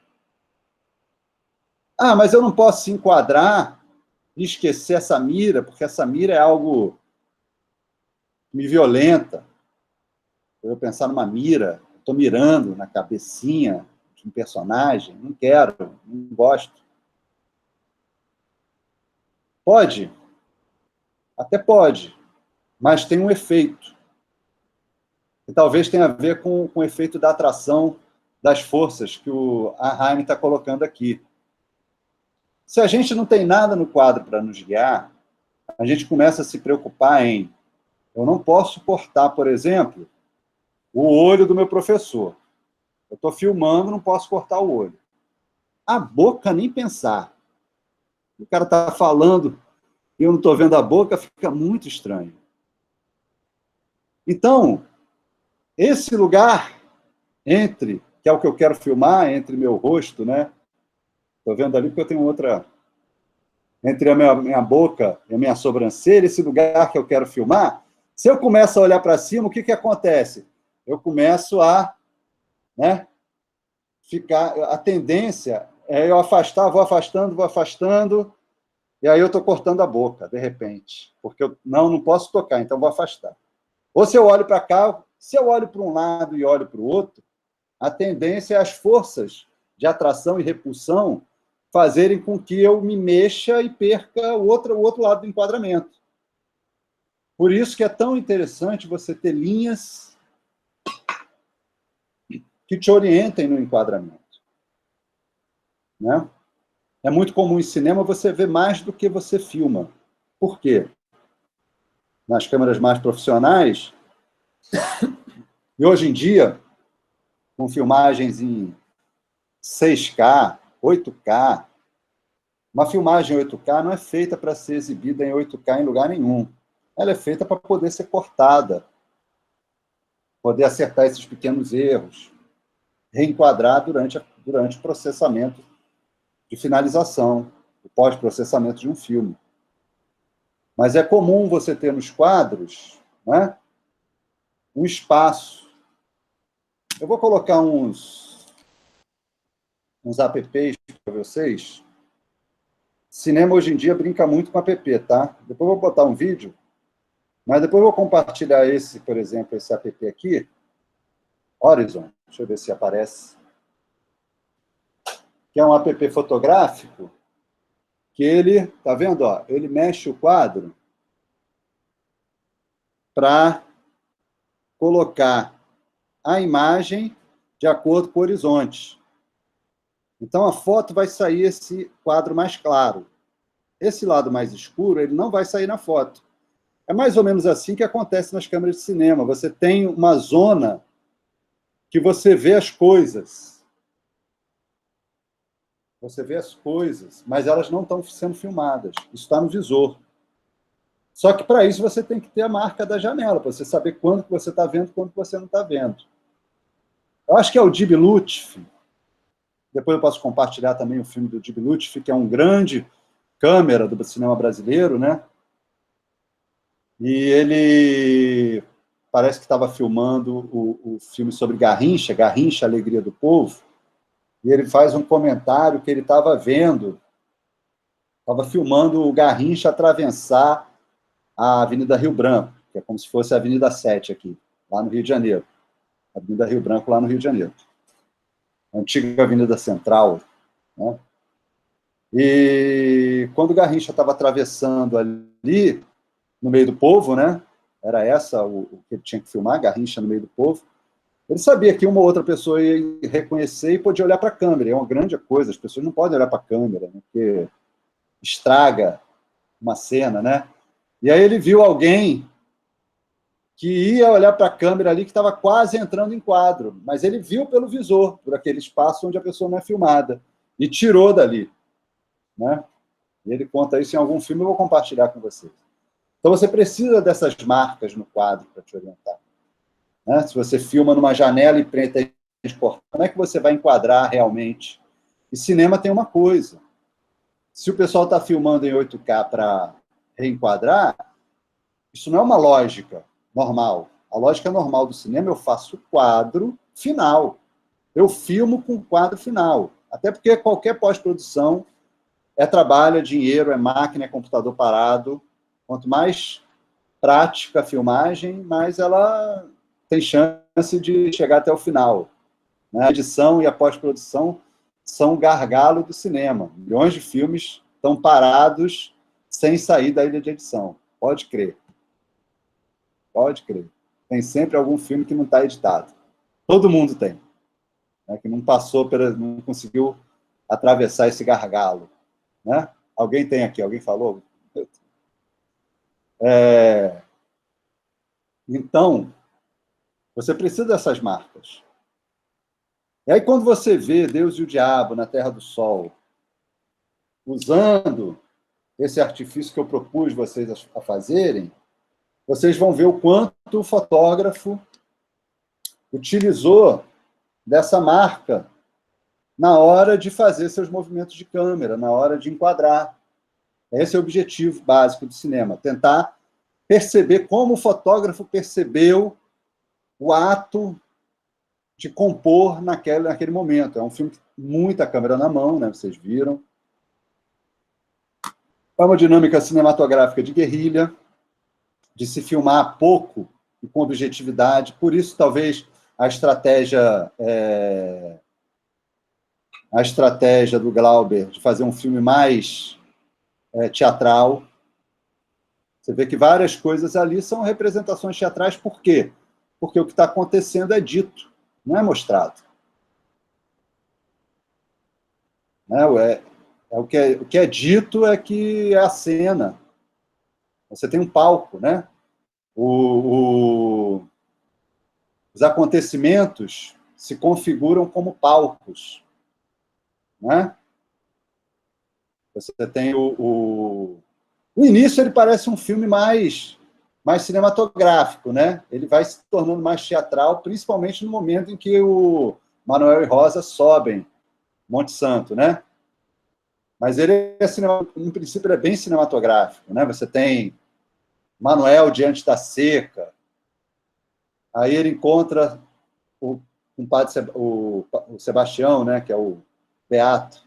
Ah, mas eu não posso se enquadrar e esquecer essa mira, porque essa mira é algo que me violenta. Eu pensar numa mira, estou mirando na cabecinha de um personagem, não quero, não gosto. Pode? Até pode, mas tem um efeito. E talvez tenha a ver com o efeito da atração das forças que o Anaheim está colocando aqui. Se a gente não tem nada no quadro para nos guiar, a gente começa a se preocupar em eu não posso cortar, por exemplo, o olho do meu professor. Eu estou filmando, não posso cortar o olho. A boca, nem pensar. O cara está falando e eu não estou vendo a boca, fica muito estranho. Então, esse lugar entre, que é o que eu quero filmar, entre meu rosto, né? Estou vendo ali porque eu tenho outra... Entre a minha boca e a minha sobrancelha, esse lugar que eu quero filmar, Se eu começo a olhar para cima, o que acontece? Eu começo a, né, ficar... A tendência é eu afastar, vou afastando, e aí eu estou cortando a boca, de repente. Porque eu não posso tocar, então vou afastar. Ou se eu olho para cá, se eu olho para um lado e olho para o outro, a tendência é as forças de atração e repulsão fazerem com que eu me mexa e perca o outro lado do enquadramento. Por isso que é tão interessante você ter linhas que te orientem no enquadramento. Né? É muito comum em cinema você ver mais do que você filma. Por quê? Nas câmeras mais profissionais, e hoje em dia, com filmagens em 6K, 8K, uma filmagem em 8K não é feita para ser exibida em 8K em lugar nenhum. Ela é feita para poder ser cortada, poder acertar esses pequenos erros, reenquadrar durante o processamento de finalização, o pós-processamento de um filme. Mas é comum você ter nos quadros, né, um espaço. Eu vou colocar uns apps para vocês. Cinema, hoje em dia, brinca muito com app, tá? Depois eu vou botar um vídeo, mas depois eu vou compartilhar esse, por exemplo, esse app aqui, Horizon, deixa eu ver se aparece, que é um app fotográfico, que ele, tá vendo, ó, ele mexe o quadro para colocar a imagem de acordo com o horizonte. Então, a foto vai sair esse quadro mais claro. Esse lado mais escuro, ele não vai sair na foto. É mais ou menos assim que acontece nas câmeras de cinema. Você tem uma zona que você vê as coisas. Você vê as coisas, mas elas não estão sendo filmadas. Isso está no visor. Só que, para isso, você tem que ter a marca da janela, para você saber quando que você está vendo e quando que você não está vendo. Eu acho que é o Dib Lutfi. Depois eu posso compartilhar também o filme do Dib Lutfi, que é um grande câmera do cinema brasileiro, né? E ele parece que estava filmando o filme sobre Garrincha, Garrincha, Alegria do Povo, e ele faz um comentário que ele estava vendo, estava filmando o Garrincha atravessar a Avenida Rio Branco, que é como se fosse a Avenida 7 aqui, lá no Rio de Janeiro. A Avenida Rio Branco, lá no Rio de Janeiro. A antiga Avenida Central, né? E quando o Garrincha estava atravessando ali, no meio do povo, né? Era essa o que ele tinha que filmar, Garrincha no meio do povo. Ele sabia que uma ou outra pessoa ia reconhecer e podia olhar para a câmera. É uma grande coisa, as pessoas não podem olhar para a câmera, né? Porque estraga uma cena, né? E aí ele viu alguém que ia olhar para a câmera ali, que estava quase entrando em quadro, mas ele viu pelo visor, por aquele espaço onde a pessoa não é filmada, e tirou dali. Né? E ele conta isso em algum filme, eu vou compartilhar com vocês. Então, você precisa dessas marcas no quadro para te orientar. Né? Se você filma numa janela e preta e corta, como é que você vai enquadrar realmente? E cinema tem uma coisa. Se o pessoal está filmando em 8K para reenquadrar, isso não é uma lógica normal. A lógica normal do cinema, eu faço o quadro final. Eu filmo com o quadro final. Até porque qualquer pós-produção é trabalho, é dinheiro, é máquina, é computador parado. Quanto mais prática a filmagem, mais ela tem chance de chegar até o final. Né? A edição e a pós-produção são o gargalo do cinema. Milhões de filmes estão parados sem sair da ilha de edição. Pode crer. Pode crer. Tem sempre algum filme que não está editado. Todo mundo tem. Né? Que não passou, não conseguiu atravessar esse gargalo. Né? Alguém tem aqui? Alguém falou? Então, você precisa dessas marcas. E aí, quando você vê Deus e o Diabo na Terra do Sol, usando esse artifício que eu propus vocês a fazerem, vocês vão ver o quanto o fotógrafo utilizou dessa marca na hora de fazer seus movimentos de câmera, na hora de enquadrar. Esse é o objetivo básico do cinema, tentar perceber como o fotógrafo percebeu o ato de compor naquele momento. É um filme que muita câmera na mão, né? Vocês viram. É uma dinâmica cinematográfica de guerrilha, de se filmar pouco e com objetividade. Por isso, talvez, a estratégia do Glauber de fazer um filme mais teatral. Você vê que várias coisas ali são representações teatrais. Por quê? Porque o que está acontecendo é dito, não é mostrado. O que é dito é que é a cena. Você tem um palco, né? Os acontecimentos se configuram como palcos, né? Você tem o início, ele parece um filme mais cinematográfico, né? Ele vai se tornando mais teatral, principalmente no momento em que o Manuel e Rosa sobem Monte Santo, né? Mas ele em princípio, ele é bem cinematográfico, né? Você tem Manuel diante da seca, aí ele encontra o Sebastião, né? Que é o Beato.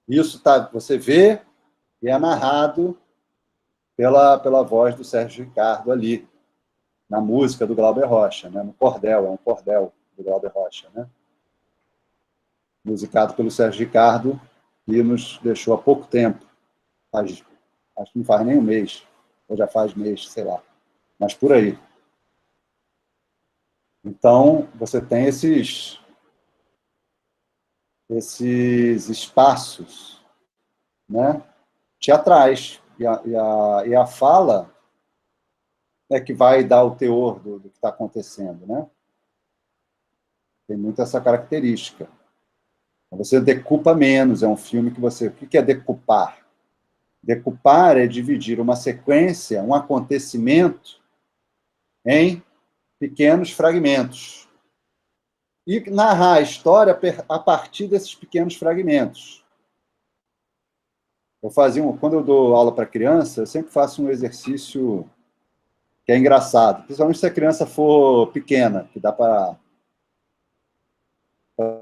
Isso você vê e é narrado pela voz do Sérgio Ricardo ali, na música do Glauber Rocha, né? No cordel, é um cordel do Glauber Rocha, né? Musicado pelo Sérgio Ricardo, que nos deixou há pouco tempo. Acho que não faz nem um mês, ou já faz mês, sei lá. Mas por aí. Então, você tem esses espaços, né, teatrais. E a fala é que vai dar o teor do que está acontecendo, né? Tem muito essa característica. Você decupa menos, é um filme que você... O que é decupar? Decupar é dividir uma sequência, um acontecimento, em pequenos fragmentos. E narrar a história a partir desses pequenos fragmentos. Quando eu dou aula para criança, eu sempre faço um exercício que é engraçado, principalmente se a criança for pequena, que dá para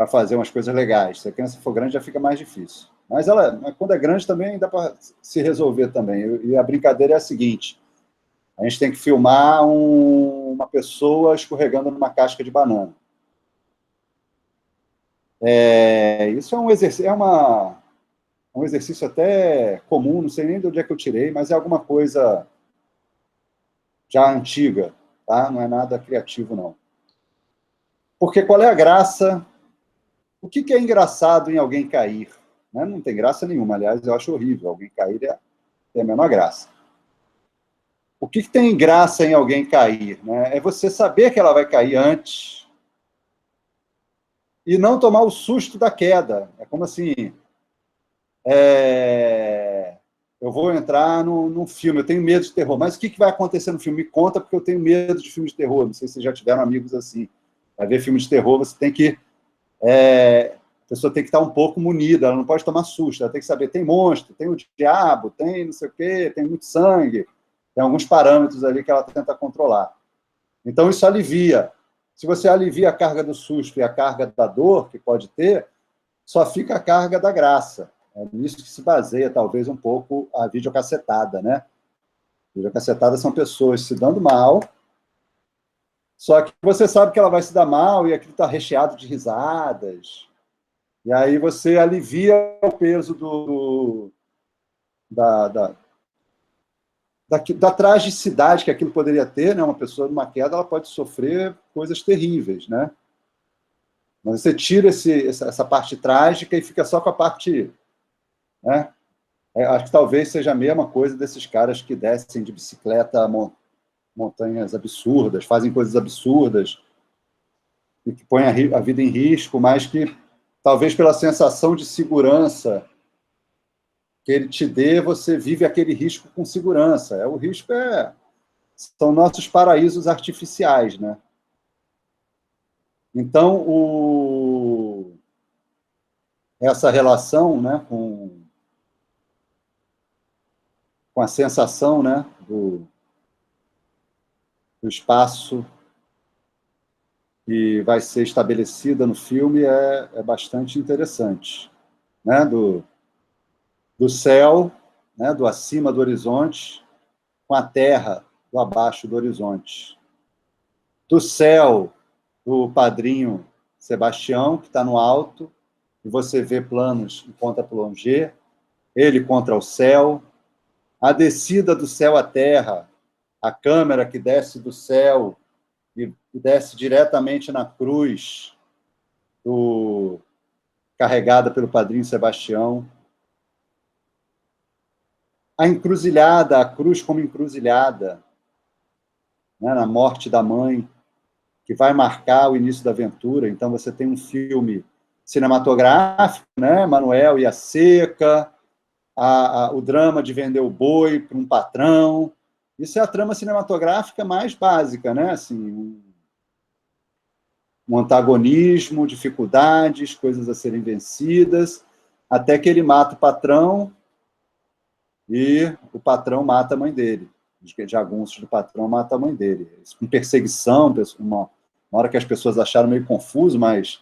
fazer umas coisas legais. Se a criança for grande, já fica mais difícil. Mas quando é grande também dá para se resolver também. E a brincadeira é a seguinte: a gente tem que filmar uma pessoa escorregando numa casca de banana. Isso é um exercício, um exercício até comum, não sei nem de onde é que eu tirei, mas é alguma coisa já antiga, tá? Não é nada criativo, não. Porque qual é a graça? O que é engraçado em alguém cair? Né? Não tem graça nenhuma, aliás, eu acho horrível. Alguém cair tem a menor graça. O que tem graça em alguém cair? Né? É você saber que ela vai cair antes e não tomar o susto da queda. É como assim... eu vou entrar num filme, eu tenho medo de terror, mas o que vai acontecer no filme? Me conta, porque eu tenho medo de filmes de terror. Não sei se vocês já tiveram amigos assim. Vai ver filme de terror, você tem que... a pessoa tem que estar um pouco munida, ela não pode tomar susto, ela tem que saber, tem monstro, tem o diabo, tem não sei o quê, tem muito sangue, tem alguns parâmetros ali que ela tenta controlar. Então, isso alivia. Se você alivia a carga do susto e a carga da dor que pode ter, só fica a carga da graça. É nisso que se baseia, talvez, um pouco a videocassetada, né? Videocassetada são pessoas se dando mal, só que você sabe que ela vai se dar mal e aquilo está recheado de risadas. E aí você alivia o peso da tragicidade que aquilo poderia ter, né? Uma pessoa numa queda, ela pode sofrer coisas terríveis, né? Mas você tira essa parte trágica e fica só com a parte... Né? Acho que talvez seja a mesma coisa desses caras que descem de bicicleta montanhas absurdas, fazem coisas absurdas e que põem a vida em risco, mas que talvez pela sensação de segurança que ele te dê, você vive aquele risco com segurança. O risco são nossos paraísos artificiais, né? Então, essa relação, né, com a sensação, né, o espaço que vai ser estabelecida no filme é bastante interessante, né? Do céu, né? Do acima do horizonte, com a terra do abaixo do horizonte. Do céu, do padrinho Sebastião, que está no alto, e você vê planos em contra-plongé, ele contra o céu, a descida do céu à terra, a câmera que desce do céu e desce diretamente na cruz, carregada pelo padrinho Sebastião. A encruzilhada, a cruz como encruzilhada, né, na morte da mãe, que vai marcar o início da aventura. Então, você tem um filme cinematográfico, né, Manuel e a Seca, o drama de vender o boi para um patrão. Isso é a trama cinematográfica mais básica, né? Assim, um antagonismo, dificuldades, coisas a serem vencidas, até que ele mata o patrão e o patrão mata a mãe dele. Os jagunços do patrão matam a mãe dele. Com perseguição, uma hora que as pessoas acharam meio confuso, mas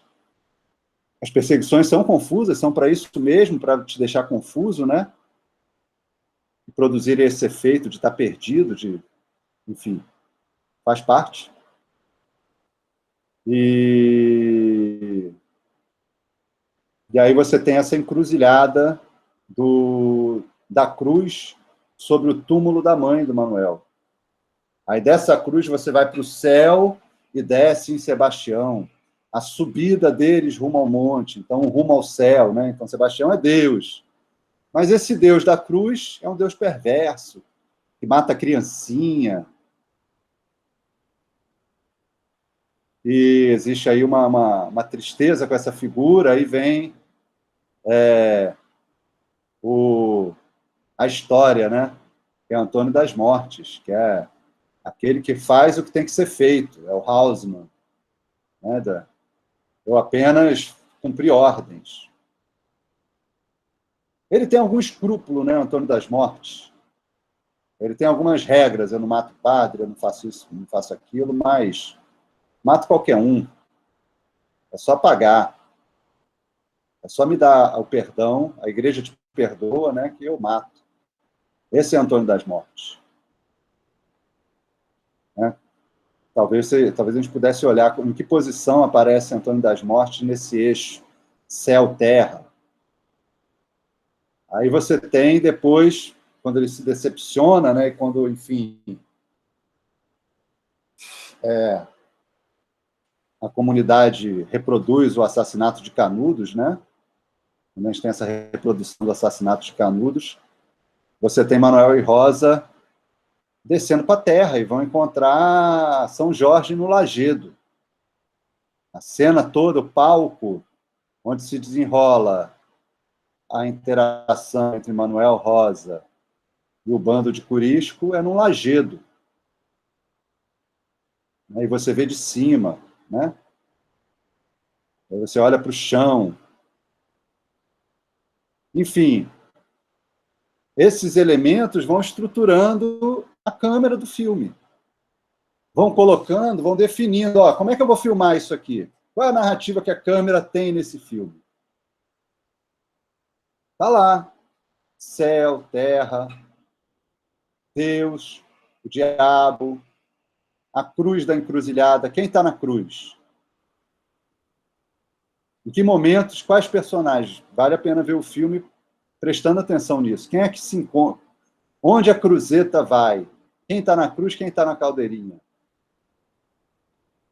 as perseguições são confusas, são para isso mesmo, para te deixar confuso, né? E produzir esse efeito de estar perdido, enfim, faz parte. E aí você tem essa encruzilhada da cruz sobre o túmulo da mãe do Manuel. Aí dessa cruz você vai para o céu e desce em Sebastião. A subida deles rumo ao monte, então rumo ao céu, né? Então Sebastião é Deus. Mas esse Deus da cruz é um Deus perverso, que mata a criancinha. E existe aí uma tristeza com essa figura, aí vem a história, né? Que é Antônio das Mortes, que é aquele que faz o que tem que ser feito, é o Haussmann. Né? Eu apenas cumpri ordens. Ele tem algum escrúpulo, né, Antônio das Mortes? Ele tem algumas regras, eu não mato padre, eu não faço isso, não faço aquilo, mas mato qualquer um. É só pagar. É só me dar o perdão, a igreja te perdoa, né, que eu mato. Esse é Antônio das Mortes. Né? Talvez a gente pudesse olhar em que posição aparece Antônio das Mortes nesse eixo céu-terra. Aí você tem depois, quando ele se decepciona, né, quando, enfim, a comunidade reproduz o assassinato de Canudos, né? A gente tem essa reprodução do assassinato de Canudos. Você tem Manuel e Rosa descendo para a terra e vão encontrar São Jorge no Lagedo. A cena toda, o palco, onde se desenrola a interação entre Manuel Rosa e o bando de Curisco, é no Lagedo. Aí você vê de cima, né? Aí você olha para o chão. Enfim, esses elementos vão estruturando a câmera do filme. Vão colocando, vão definindo, ó, como é que eu vou filmar isso aqui? Qual é a narrativa que a câmera tem nesse filme? Está lá. Céu, terra, Deus, o diabo, a cruz da encruzilhada. Quem está na cruz? Em que momentos, quais personagens? Vale a pena ver o filme prestando atenção nisso. Quem é que se encontra? Onde a cruzeta vai? Quem está na cruz, quem está na caldeirinha?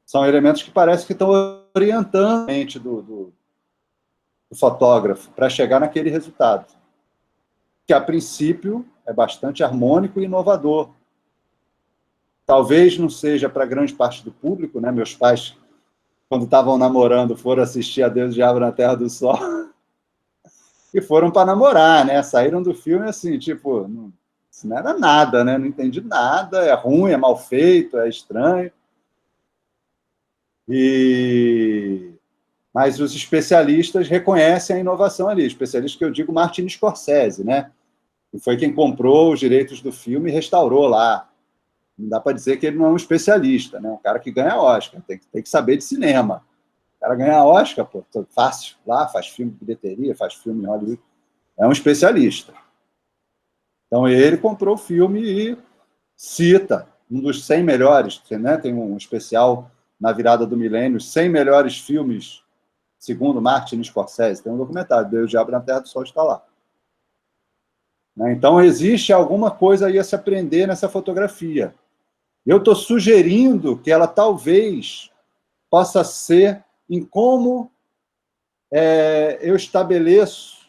São elementos que parece que estão orientando a mente do fotógrafo para chegar naquele resultado. Que, a princípio, é bastante harmônico e inovador. Talvez não seja para grande parte do público, né? Meus pais, quando estavam namorando, foram assistir a Deus e o Diabo na Terra do Sol e foram para namorar, né? Saíram do filme assim, tipo, isso não era nada, né? Não entendi nada, é ruim, é mal feito, é estranho. Mas os especialistas reconhecem a inovação ali. Especialista que eu digo Martin Scorsese, né? Que foi quem comprou os direitos do filme e restaurou lá. Não dá para dizer que ele não é um especialista, né? Um cara que ganha Oscar, tem que saber de cinema. O cara ganha Oscar, pô, fácil, lá, faz filme de bilheteria, faz filme em Hollywood. É um especialista. Então, ele comprou o filme e cita um dos 100 melhores, né? Tem um especial na virada do milênio, 100 melhores filmes, segundo Martin Scorsese. Tem um documentário, Deus, o Diabo na Terra do Sol está lá. Então, existe alguma coisa aí a se aprender nessa fotografia. Eu estou sugerindo que ela talvez possa ser em como eu estabeleço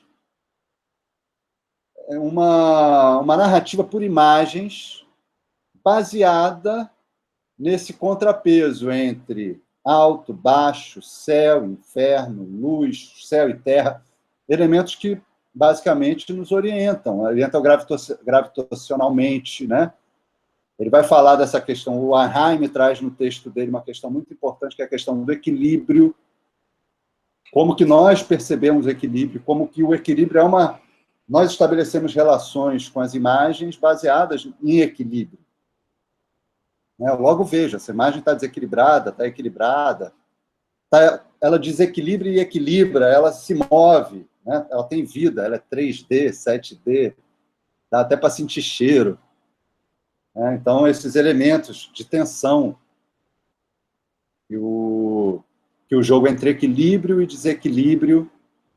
uma narrativa por imagens baseada nesse contrapeso entre alto, baixo, céu, inferno, luz, céu e terra, elementos que basicamente nos orientam gravitacionalmente, né? Ele vai falar dessa questão, o Arnheim traz no texto dele uma questão muito importante, que é a questão do equilíbrio, como que nós percebemos o equilíbrio, como que o equilíbrio é uma... Nós estabelecemos relações com as imagens baseadas em equilíbrio. Logo veja, essa imagem está desequilibrada, está equilibrada, ela desequilibra e equilibra, ela se move, né? Ela tem vida, ela é 3D, 7D, dá até para sentir cheiro. Então, esses elementos de tensão que o jogo entre equilíbrio e desequilíbrio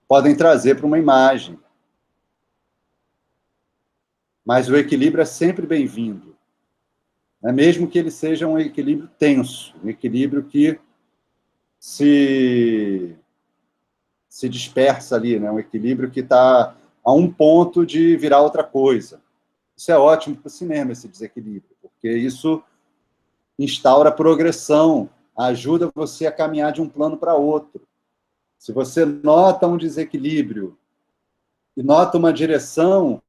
podem trazer para uma imagem. Mas o equilíbrio é sempre bem-vindo, né? Mesmo que ele seja um equilíbrio tenso, um equilíbrio que se dispersa ali, né? Um equilíbrio que está a um ponto de virar outra coisa. Isso é ótimo para o cinema, esse desequilíbrio, porque isso instaura progressão, ajuda você a caminhar de um plano para outro. Se você nota um desequilíbrio e nota uma direção,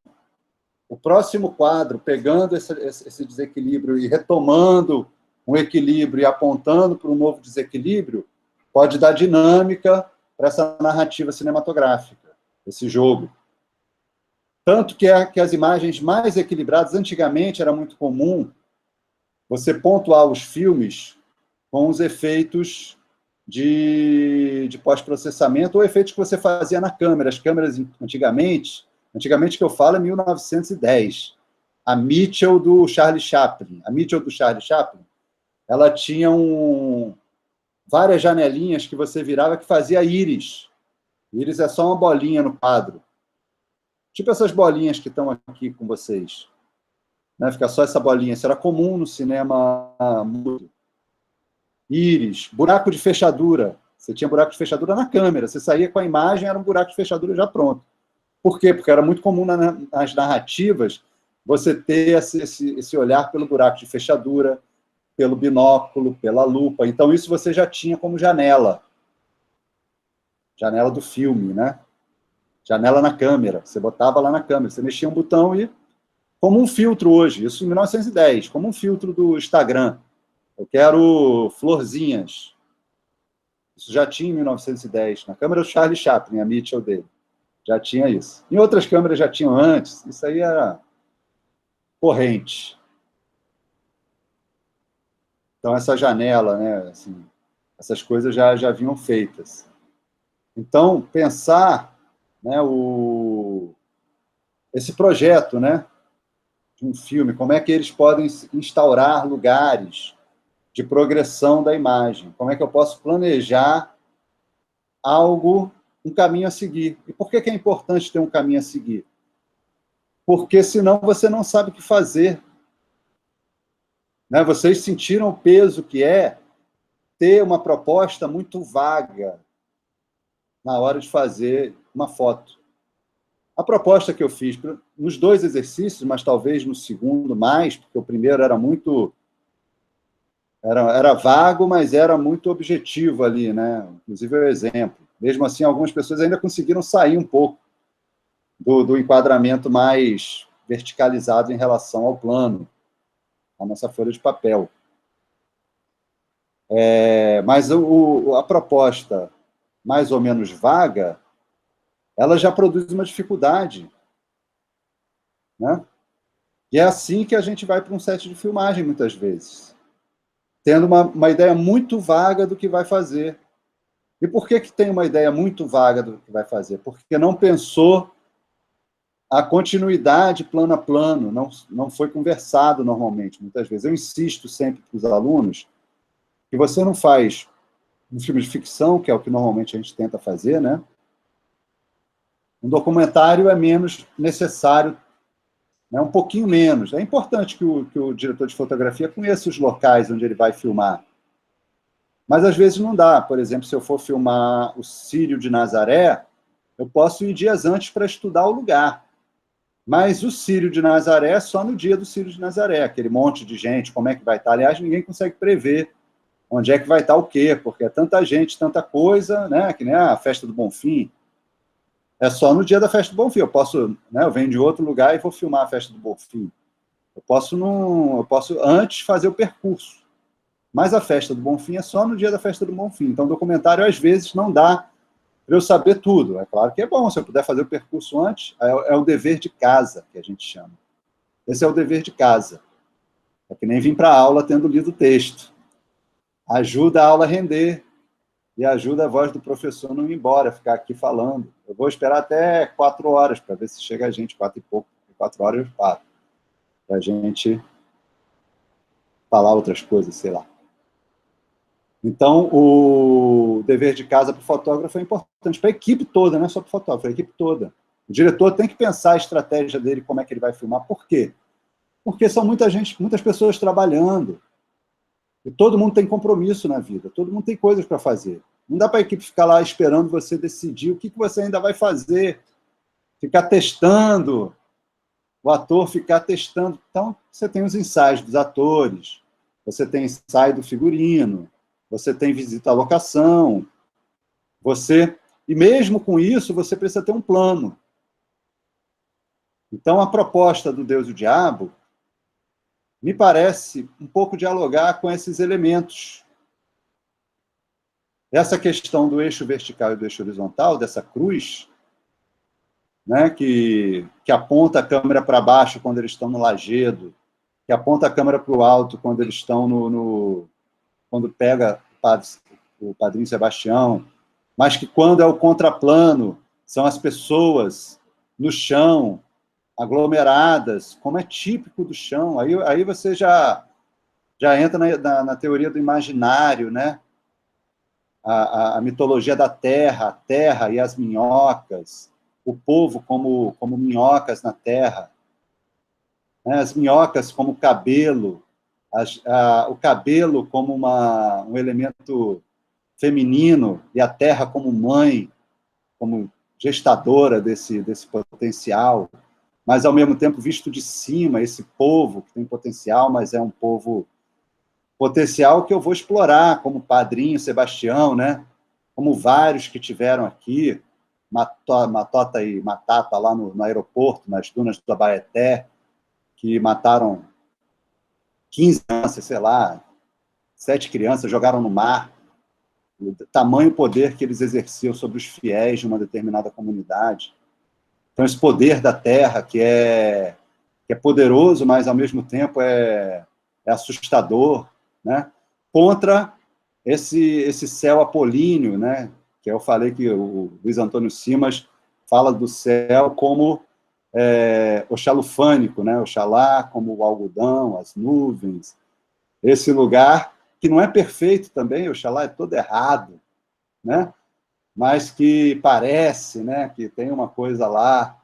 o próximo quadro, pegando esse desequilíbrio e retomando um equilíbrio e apontando para um novo desequilíbrio, pode dar dinâmica para essa narrativa cinematográfica, esse jogo. Tanto que as imagens mais equilibradas, antigamente era muito comum você pontuar os filmes com os efeitos de pós-processamento ou efeitos que você fazia na câmera. As câmeras, antigamente que eu falo é 1910, a Mitchell do Charlie Chaplin. A Mitchell do Charlie Chaplin, ela tinha várias janelinhas que você virava que fazia íris. Íris é só uma bolinha no quadro. Tipo essas bolinhas que estão aqui com vocês. Né? Fica só essa bolinha. Isso era comum no cinema mudo. Íris, buraco de fechadura. Você tinha buraco de fechadura na câmera. Você saía com a imagem, era um buraco de fechadura já pronto. Por quê? Porque era muito comum nas narrativas você ter esse olhar pelo buraco de fechadura, pelo binóculo, pela lupa. Então, isso você já tinha como janela. Janela do filme, né? Janela na câmera. Você botava lá na câmera. Você mexia um botão e... Como um filtro hoje. Isso em 1910. Como um filtro do Instagram. Eu quero florzinhas. Isso já tinha em 1910. Na câmera do Charlie Chaplin, a Mitchell dele. Já tinha isso. Em outras câmeras já tinham antes. Isso aí era corrente. Então, essa janela, né, assim, essas coisas já vinham feitas. Então, pensar, né, esse projeto, né, de um filme, como é que eles podem instaurar lugares de progressão da imagem? Como é que eu posso planejar algo, um caminho a seguir? E por que é importante ter um caminho a seguir? Porque senão você não sabe o que fazer. Né? Vocês sentiram o peso que é ter uma proposta muito vaga na hora de fazer uma foto. A proposta que eu fiz nos 2 exercícios, mas talvez no segundo mais, porque o primeiro era muito... Era vago, mas era muito objetivo ali, né? Inclusive o exemplo. Mesmo assim, algumas pessoas ainda conseguiram sair um pouco do enquadramento mais verticalizado em relação ao plano, a nossa folha de papel. Mas a proposta mais ou menos vaga, ela já produz uma dificuldade, né? E é assim que a gente vai para um set de filmagem, muitas vezes, tendo uma ideia muito vaga do que vai fazer. E por que tem uma ideia muito vaga do que vai fazer? Porque não pensou a continuidade plano a plano, não foi conversado normalmente, muitas vezes. Eu insisto sempre para os alunos que você não faz um filme de ficção, que é o que normalmente a gente tenta fazer, né? Um documentário é menos necessário, né? Um pouquinho menos. É importante que o diretor de fotografia conheça os locais onde ele vai filmar. Mas, às vezes, não dá. Por exemplo, se eu for filmar o Círio de Nazaré, eu posso ir dias antes para estudar o lugar. Mas o Círio de Nazaré é só no dia do Círio de Nazaré, aquele monte de gente, como é que vai estar. Aliás, ninguém consegue prever onde é que vai estar o quê, porque é tanta gente, tanta coisa, né? Que nem a festa do Bonfim. É só no dia da festa do Bonfim. Eu posso, né? Eu venho de outro lugar e vou filmar a festa do Bonfim. Eu posso antes fazer o percurso. Mas a festa do Bonfim é só no dia da festa do Bonfim. Então, o documentário, às vezes, não dá para eu saber tudo. É claro que é bom, se eu puder fazer o percurso antes, é o dever de casa, que a gente chama. Esse é o dever de casa. É que nem vir para a aula tendo lido o texto. Ajuda a aula a render e ajuda a voz do professor não ir embora, ficar aqui falando. Eu vou esperar até 4 horas para ver se chega a gente, 4 e pouco. 4 horas eu paro, para a gente falar outras coisas, sei lá. Então, o dever de casa para o fotógrafo é importante, para a equipe toda, não é só para o fotógrafo, para a equipe toda. O diretor tem que pensar a estratégia dele, como é que ele vai filmar. Por quê? Porque são muitas pessoas trabalhando. E todo mundo tem compromisso na vida, todo mundo tem coisas para fazer. Não dá para a equipe ficar lá esperando você decidir o que você ainda vai fazer, ficar testando, o ator ficar testando. Então, você tem os ensaios dos atores, você tem ensaio do figurino, você tem visita à locação, e mesmo com isso, você precisa ter um plano. Então, a proposta do Deus e o Diabo me parece um pouco dialogar com esses elementos. Essa questão do eixo vertical e do eixo horizontal, dessa cruz, né, que aponta a câmera para baixo quando eles estão no lajedo, que aponta a câmera para o alto quando eles estão quando pega o Padrinho Sebastião, mas que quando é o contraplano, são as pessoas no chão, aglomeradas, como é típico do chão. Aí você já entra na teoria do imaginário, né? A mitologia da terra, a terra e as minhocas, o povo como minhocas na terra, né? As minhocas como cabelo, o cabelo como um elemento feminino e a terra como mãe, como gestadora desse potencial, mas, ao mesmo tempo, visto de cima, esse povo que tem potencial, mas é um povo potencial que eu vou explorar, como Padrinho Sebastião, né? Como vários que tiveram aqui, Matota e Matata lá no aeroporto, nas dunas do Abaeté, que mataram 15 crianças, sei lá, 7 crianças, jogaram no mar. O tamanho poder que eles exerciam sobre os fiéis de uma determinada comunidade. Então, esse poder da terra, que é poderoso, mas, ao mesmo tempo, é assustador, né? Contra esse céu apolíneo, né? Que eu falei que o Luiz Antônio Simas fala do céu como oxalufânico, né? Oxalá como o algodão, as nuvens. Esse lugar que não é perfeito também, Oxalá é todo errado, né? Mas que parece, né? Que tem uma coisa lá.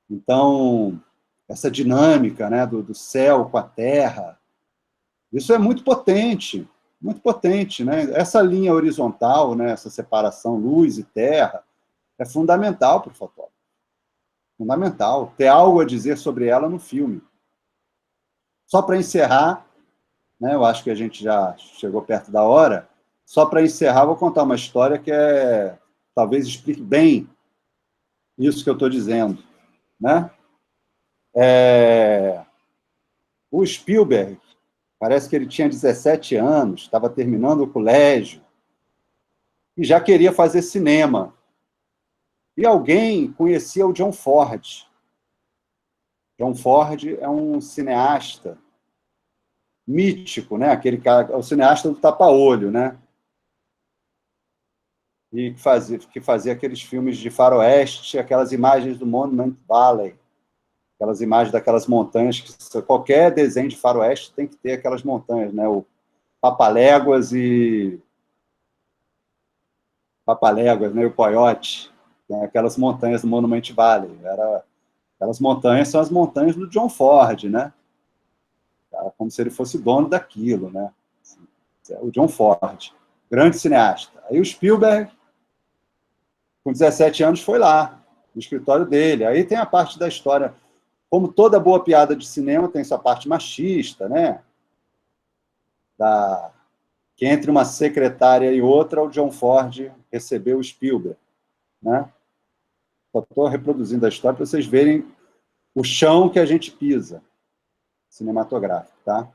Então, essa dinâmica, né? do céu com a terra, isso é muito potente, né? Essa linha horizontal, né? Essa separação luz e terra, é fundamental para o fotógrafo. Fundamental. Ter algo a dizer sobre ela no filme. Só para encerrar, né? Eu acho que a gente já chegou perto da hora. Só para encerrar, vou contar uma história que talvez explique bem isso que eu estou dizendo, né? O Spielberg, parece que ele tinha 17 anos, estava terminando o colégio, e já queria fazer cinema. E alguém conhecia o John Ford. John Ford é um cineasta mítico, né? Aquele cara, o cineasta do tapa-olho, né? E que fazia aqueles filmes de faroeste, aquelas imagens do Monument Valley, aquelas imagens daquelas montanhas, que qualquer desenho de faroeste tem que ter aquelas montanhas, né? O Papaléguas e Papaléguas, né? O Coyote, né? Aquelas montanhas do Monument Valley. Aquelas montanhas são as montanhas do John Ford, né? Como se ele fosse dono daquilo, né? O John Ford, grande cineasta. Aí o Spielberg, com 17 anos, foi lá, no escritório dele. Aí tem a parte da história, como toda boa piada de cinema, tem sua parte machista, né? Que entre uma secretária e outra, o John Ford recebeu o Spielberg, né? Só estou reproduzindo a história para vocês verem o chão que a gente pisa, cinematográfico, tá?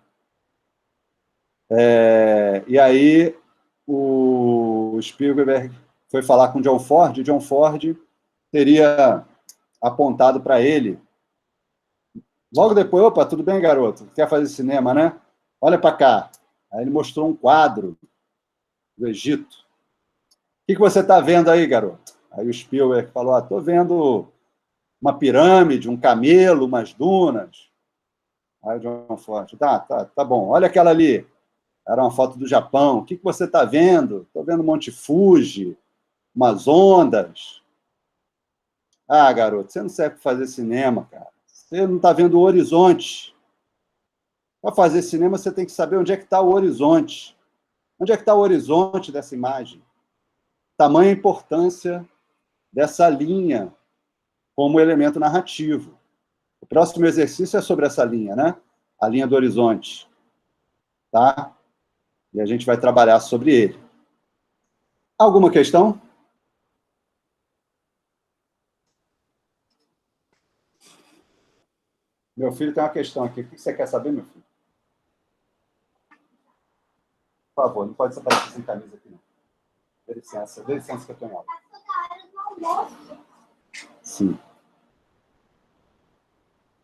E aí o Spielberg foi falar com o John Ford, e o John Ford teria apontado para ele, logo depois, opa, tudo bem, garoto? Quer fazer cinema, né? Olha para cá. Aí ele mostrou um quadro do Egito. O que você está vendo aí, garoto? Aí o Spielberg falou, estou vendo uma pirâmide, um camelo, umas dunas. Aí o John Ford, tá bom, olha aquela ali. Era uma foto do Japão. O que você está vendo? Estou vendo Monte Fuji, umas ondas. Ah, garoto, você não serve para fazer cinema, cara. Você não está vendo o horizonte. Para fazer cinema, você tem que saber onde é que está o horizonte. Onde é que está o horizonte dessa imagem? Tamanha importância dessa linha como elemento narrativo. O próximo exercício é sobre essa linha, né? A linha do horizonte. Tá? E a gente vai trabalhar sobre ele. Alguma questão? Meu filho tem uma questão aqui. O que você quer saber, meu filho? Por favor, não pode aparecer sem camisa aqui, não. Dê licença que eu estou em aula. Sim.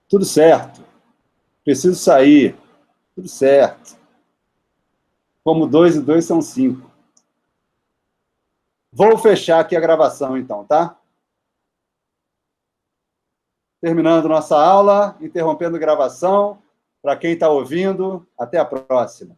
Tudo certo. Preciso sair. Tudo certo. Como 2 e 2 são 5. Vou fechar aqui a gravação, então, tá? Terminando nossa aula, interrompendo a gravação. Para quem está ouvindo, até a próxima.